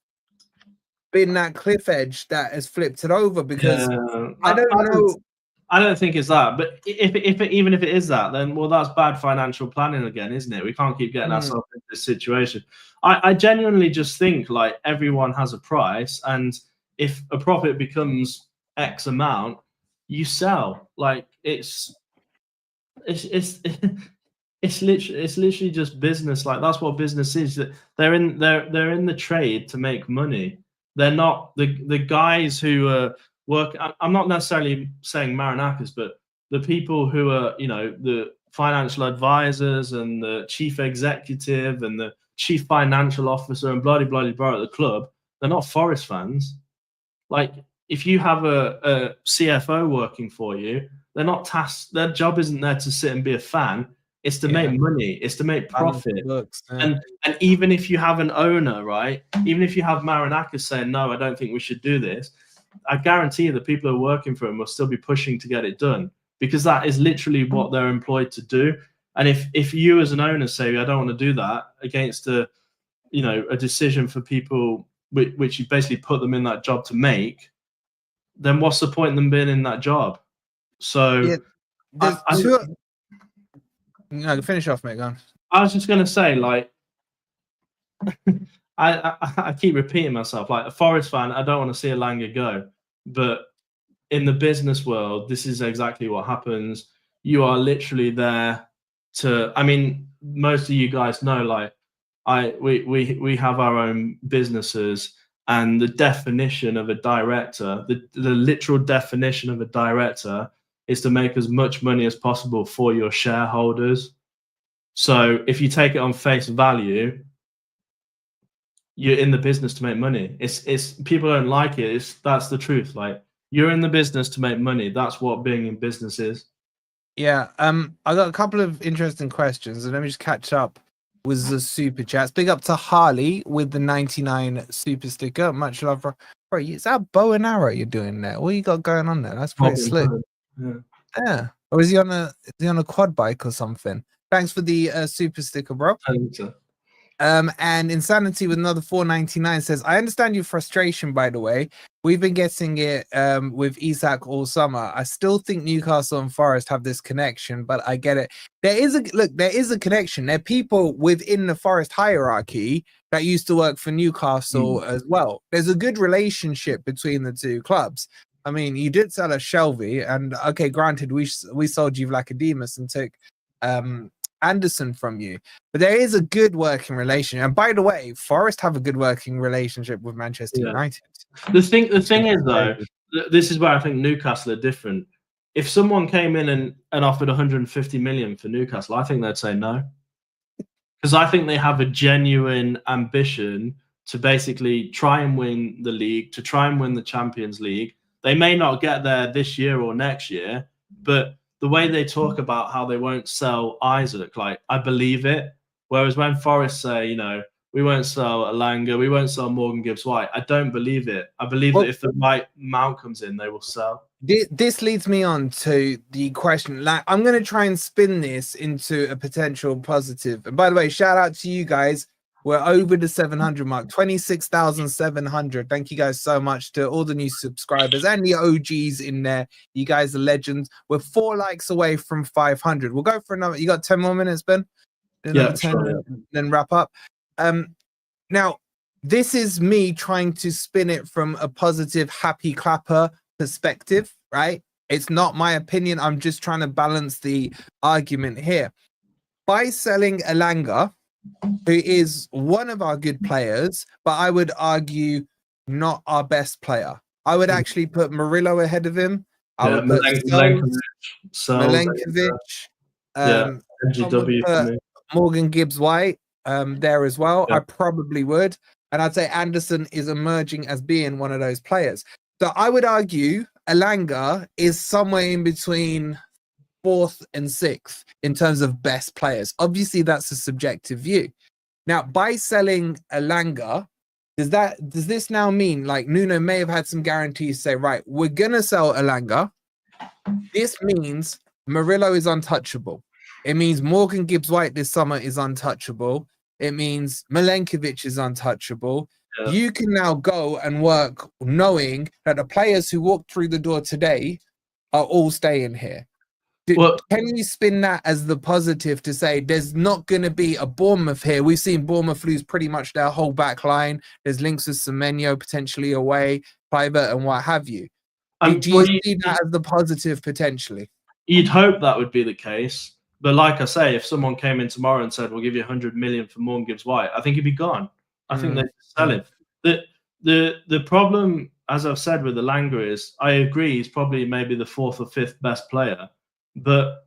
been that cliff edge that has flipped it over? Because I don't know. I don't think it's that. But even if it is that, then, well, that's bad financial planning again, isn't it? We can't keep getting ourselves into this situation. I genuinely just think, like, everyone has a price, and if a profit becomes X amount, you sell. Like, it's literally just business. Like, that's what business is. They're in the trade to make money. They're not the guys who work. I'm not necessarily saying Marinakis, but the people who are, you know, the financial advisors and the chief executive and the chief financial officer and blah blah blah at the club. They're not Forest fans. Like, if you have a CFO working for you, they're not tasked. Their job isn't there to sit and be a fan. It's to make money. It's to make profit. And even if you have an owner, right? Even if you have Marinakis saying, no, I don't think we should do this, I guarantee you the people who are working for him will still be pushing to get it done, because that is literally what they're employed to do. And if you as an owner say, I don't want to do that against a decision for people which you basically put them in that job to make, then what's the point in them being in that job? So no, finish off, mate. Go on. I was just going to say, like, I keep repeating myself. Like, a Forest fan, I don't want to see Elanga go. But in the business world, this is exactly what happens. You are literally there to, I mean, most of you guys know, like, we have our own businesses, and the definition of a director, the literal definition of a director, is to make as much money as possible for your shareholders. So if you take it on face value, you're in the business to make money. It's people don't like it. That's the truth. Like, you're in the business to make money. That's what being in business is. Yeah. I got a couple of interesting questions, and let me just catch up with the super chats. Big up to Harley with the 99 super sticker. Much love, bro. Is that bow and arrow you're doing there? What you got going on there? That's pretty slick. Yeah. Or is he on a quad bike or something? Thanks for the super sticker, bro. I think so. And Insanity with another 4.99 says, I understand your frustration, by the way. We've been getting it with Isak all summer. I still think Newcastle and Forest have this connection, but I get it. There is a connection. There are people within the Forest hierarchy that used to work for Newcastle as well. There's a good relationship between the two clubs. I mean, you did sell us Shelby, and okay, granted, we sold you Vlachodimos and took Anderson from you, but there is a good working relationship. And by the way, Forest have a good working relationship with Manchester United. The thing is, though, this is where I think Newcastle are different. If someone came in and offered 150 million for Newcastle, I think they'd say no, because I think they have a genuine ambition to basically try and win the league, to try and win the Champions League. They may not get there this year or next year, but the way they talk about how they won't sell Isaac, like, I believe it. Whereas when Forest say, you know, we won't sell Elanga, we won't sell Morgan Gibbs-White, I don't believe it. I believe that if the right amount comes in, they will sell. This leads me on to the question. Like, I'm going to try and spin this into a potential positive. And by the way, shout out to you guys. We're over the 700 mark, 26,700. Thank you guys so much to all the new subscribers and the OGs in there. You guys are legends. We're 4 likes away from 500. We'll go for another. You got 10 more minutes, Ben? Another 10, sure. then wrap up. Now, this is me trying to spin it from a positive, happy clapper perspective, right? It's not my opinion. I'm just trying to balance the argument here. By selling Elanga, who is one of our good players, but I would argue not our best player. I would actually put Murillo ahead of him. I would put Milenkovic. Would put Morgan Gibbs-White there as well. I probably would. And I'd say Anderson is emerging as being one of those players. So I would argue Elanga is somewhere in between 4th and 6th in terms of best players. Obviously, that's a subjective view. Now, by selling Elanga, does this now mean like Nuno may have had some guarantees say, right, we're gonna sell Elanga. This means Murillo is untouchable. It means Morgan Gibbs-White this summer is untouchable. It means Milenkovic is untouchable. Yeah. You can now go and work knowing that the players who walked through the door today are all staying here. Can you spin that as the positive to say there's not going to be a Bournemouth here? We've seen Bournemouth lose pretty much their whole back line. There's links with Semenyo potentially away, Private and what have you. Do you see that as the positive potentially? You'd hope that would be the case. But like I say, if someone came in tomorrow and said, we'll give you 100 million for Morgan Gibbs-White, I think he'd be gone. I think they'd sell him. The problem, as I've said with Elanga, is I agree he's probably maybe the 4th or 5th best player. But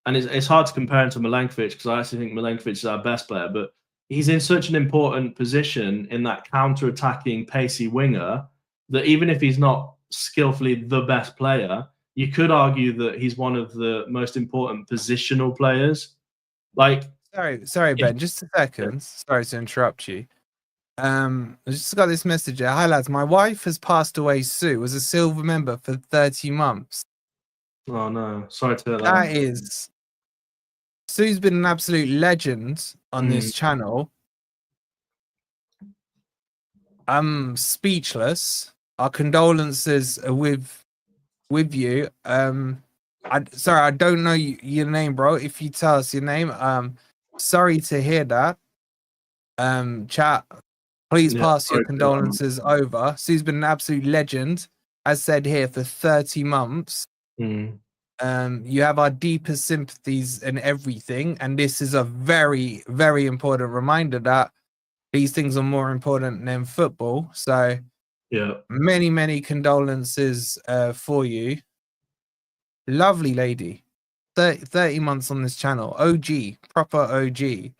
it's hard to compare him to Milenkovic because I actually think Milenkovic is our best player, but he's in such an important position in that counter-attacking pacey winger that even if he's not skillfully the best player, you could argue that he's one of the most important positional players. Like, sorry, Ben, just a second. Sorry to interrupt you. I just got this message here. Hi lads, my wife has passed away. Sue was a silver member for 30 months. Oh no, sorry to hear that. That is, Sue's been an absolute legend on this channel. I'm speechless. Our condolences are with you. Sorry, I don't know your name, bro. If you tell us your name, sorry to hear that. Chat, please pass your condolences over. Sue's been an absolute legend, as said here, for 30 months. You have our deepest sympathies and everything, and this is a very, very important reminder that these things are more important than football. So many condolences for you. Lovely lady. 30 months on this channel. OG, proper OG.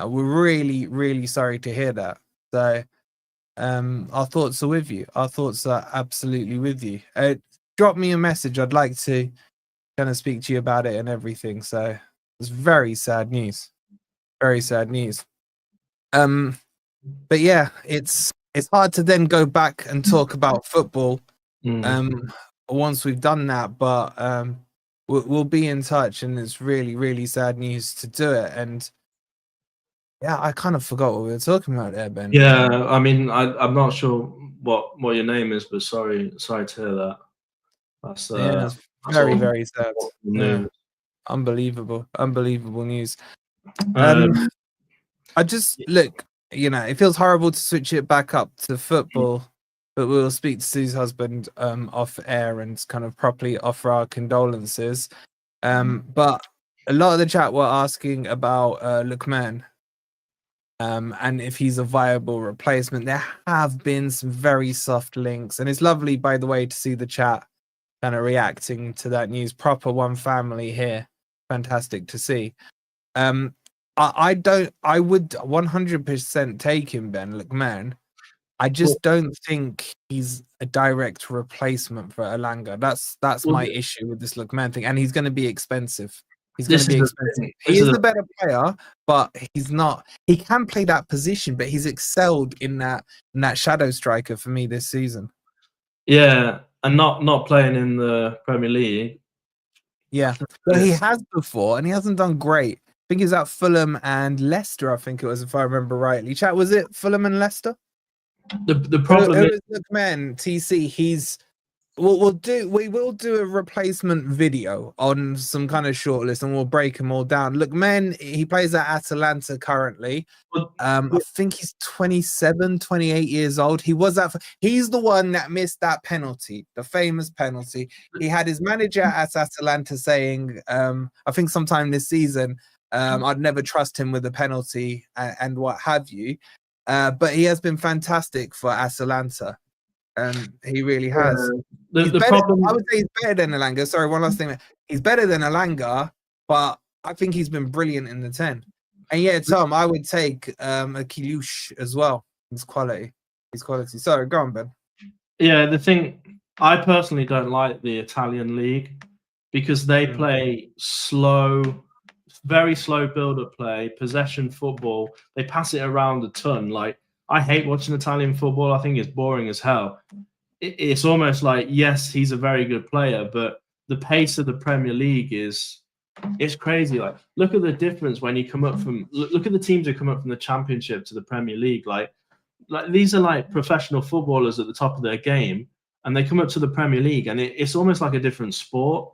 We're really sorry to hear that. So our thoughts are with you. Our thoughts are absolutely with you. Drop me a message. I'd like to kind of speak to you about it and everything. So it's very sad news. Very sad news. But yeah, it's hard to then go back and talk about football once we've done that. But we'll be in touch, and it's really sad news to do it. And yeah, I kind of forgot what we were talking about there, Ben. Yeah, I mean, I'm not sure what your name is, but sorry to hear that. That's it's very sad. Yeah. Unbelievable news. I just look, it feels horrible to switch it back up to football, but we'll speak to Sue's husband off air and kind of properly offer our condolences. But a lot of the chat were asking about Lookman. And if he's a viable replacement. There have been some very soft links, and it's lovely, by the way, to see the chat kind of reacting to that news. Proper one family here. Fantastic to see. I would 100% take him, Ben Lookman. I just don't think he's a direct replacement for Elanga. That's my issue with this Lookman thing, and he's going to be expensive. He's going to be expensive. He is the better player, but he's not. He can play that position, but he's excelled in that shadow striker for me this season. Yeah, and not playing in the Premier League. Yeah, but he has before, and he hasn't done great. think he's at Fulham and Leicester, I think it was, if I remember rightly. Chat, was it Fulham and Leicester? The problem is, Lookman, TC, we will do a replacement video on some kind of shortlist and we'll break them all down. Lookman, he plays at Atalanta currently. I think he's 27, 28 years old. He's the one that missed that penalty, the famous penalty. He had his manager at Atalanta saying, I think sometime this season, I'd never trust him with a penalty and what have you. But he has been fantastic for Atalanta. And he really has. I would say he's better than Elanga. Sorry, one last thing. He's better than Elanga, but I think he's been brilliant in the 10. And yeah, Tom, I would take a Kilush as well. His quality. Sorry, go on, Ben. Yeah, the thing, I personally don't like the Italian league because they play slow, very slow build-up play, possession football. They pass it around a ton. Like, I hate watching Italian football. I think it's boring as hell. It's almost like, yes, he's a very good player, but the pace of the Premier League it's crazy. Like, look at the difference when you come up from, look at the teams who come up from the Championship to the Premier League. Like these are like professional footballers at the top of their game, and they come up to the Premier League, and it's almost like a different sport.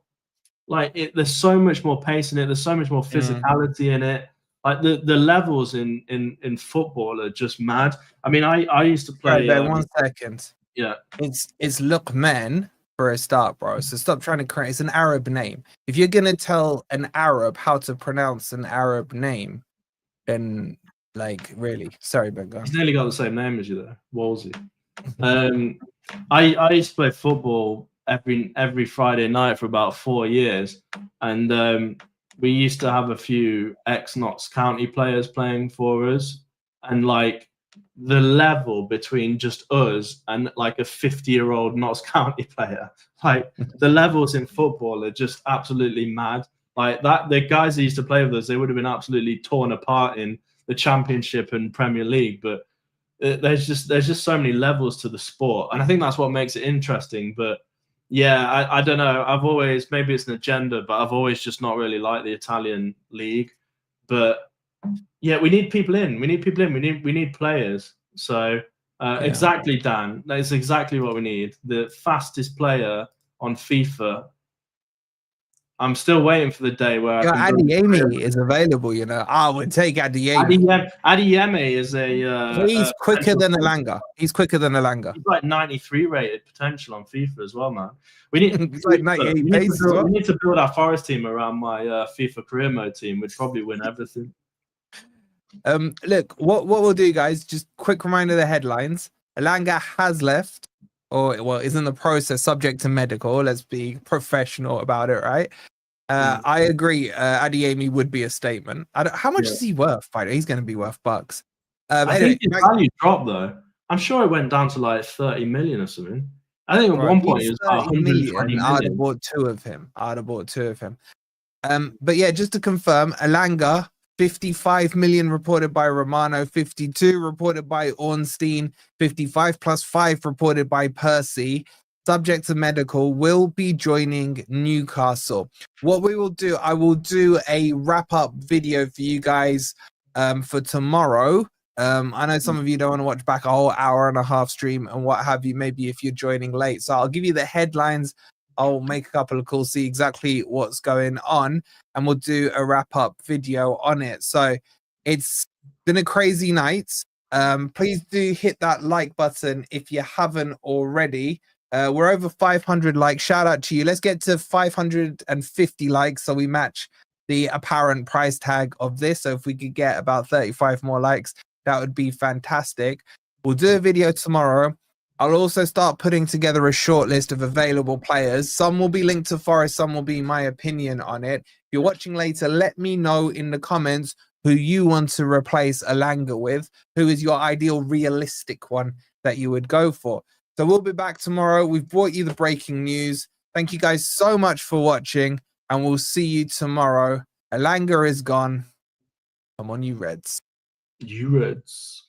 Like, there's so much more pace in it. There's so much more physicality in it. Like the levels in football are just mad. I mean, I used to play. Right, 1 second. Yeah, it's Lookman for a start, bro. So stop trying to create. It's an Arab name. If you're gonna tell an Arab how to pronounce an Arab name, then like really, sorry, Ben. He's nearly got the same name as you there, Wolsey. I used to play football every Friday night for about 4 years, and we used to have a few ex-Notts County players playing for us, and like the level between just us and like a 50-year-old Notts County player, like the levels in football are just absolutely mad. Like that, the guys that used to play with us, they would have been absolutely torn apart in the Championship and Premier League. But there's just so many levels to the sport, and I think that's what makes it interesting. But yeah, I don't know. I've always, maybe it's an agenda, but I've always just not really liked the Italian league. But yeah, we need people in. We need players. So exactly, Dan. That's exactly what we need. The fastest player on FIFA. I'm still waiting for the day where Adeyemi is available. You know, I would take Adeyemi. Adeyemi is a. He's quicker than Elanga. He's quicker than Elanga. He's like 93 rated potential on FIFA as well, man. We need like 98 pace as well. We need to build our Forest team around my FIFA career mode team. We'd probably win everything. Look, what we'll do, guys, just quick reminder of the headlines. Elanga has left, or well, is in the process, subject to medical. Let's be professional about it, right? I agree. Adeyemi would be a statement. How much is he worth? He's going to be worth bucks. I think his value dropped though. I'm sure it went down to like 30 million or something. I think at one point it was about 120 million. I'd have bought two of him. But yeah, just to confirm, Elanga, 55 million reported by Romano, 52 reported by Ornstein, 55 plus 5 reported by Percy. Subject to medical, will be joining Newcastle. What we will do, I will do a wrap-up video for you guys for tomorrow. I know some of you don't want to watch back a whole hour and a half stream and what have you, maybe if you're joining late. So I'll give you the headlines. I'll make a couple of calls, see exactly what's going on, and we'll do a wrap-up video on it. So it's been a crazy night. Please do hit that like button if you haven't already. We're over 500 likes. Shout out to you. Let's get to 550 likes so we match the apparent price tag of this. So if we could get about 35 more likes, that would be fantastic. We'll do a video tomorrow. I'll also start putting together a short list of available players. Some will be linked to Forest, some will be my opinion on it. If you're watching later, let me know in the comments who you want to replace Elanga with. Who is your ideal realistic one that you would go for? So we'll be back tomorrow. We've brought you the breaking news. Thank you guys so much for watching, and we'll see you tomorrow. Elanga is gone. Come on, you Reds. You Reds.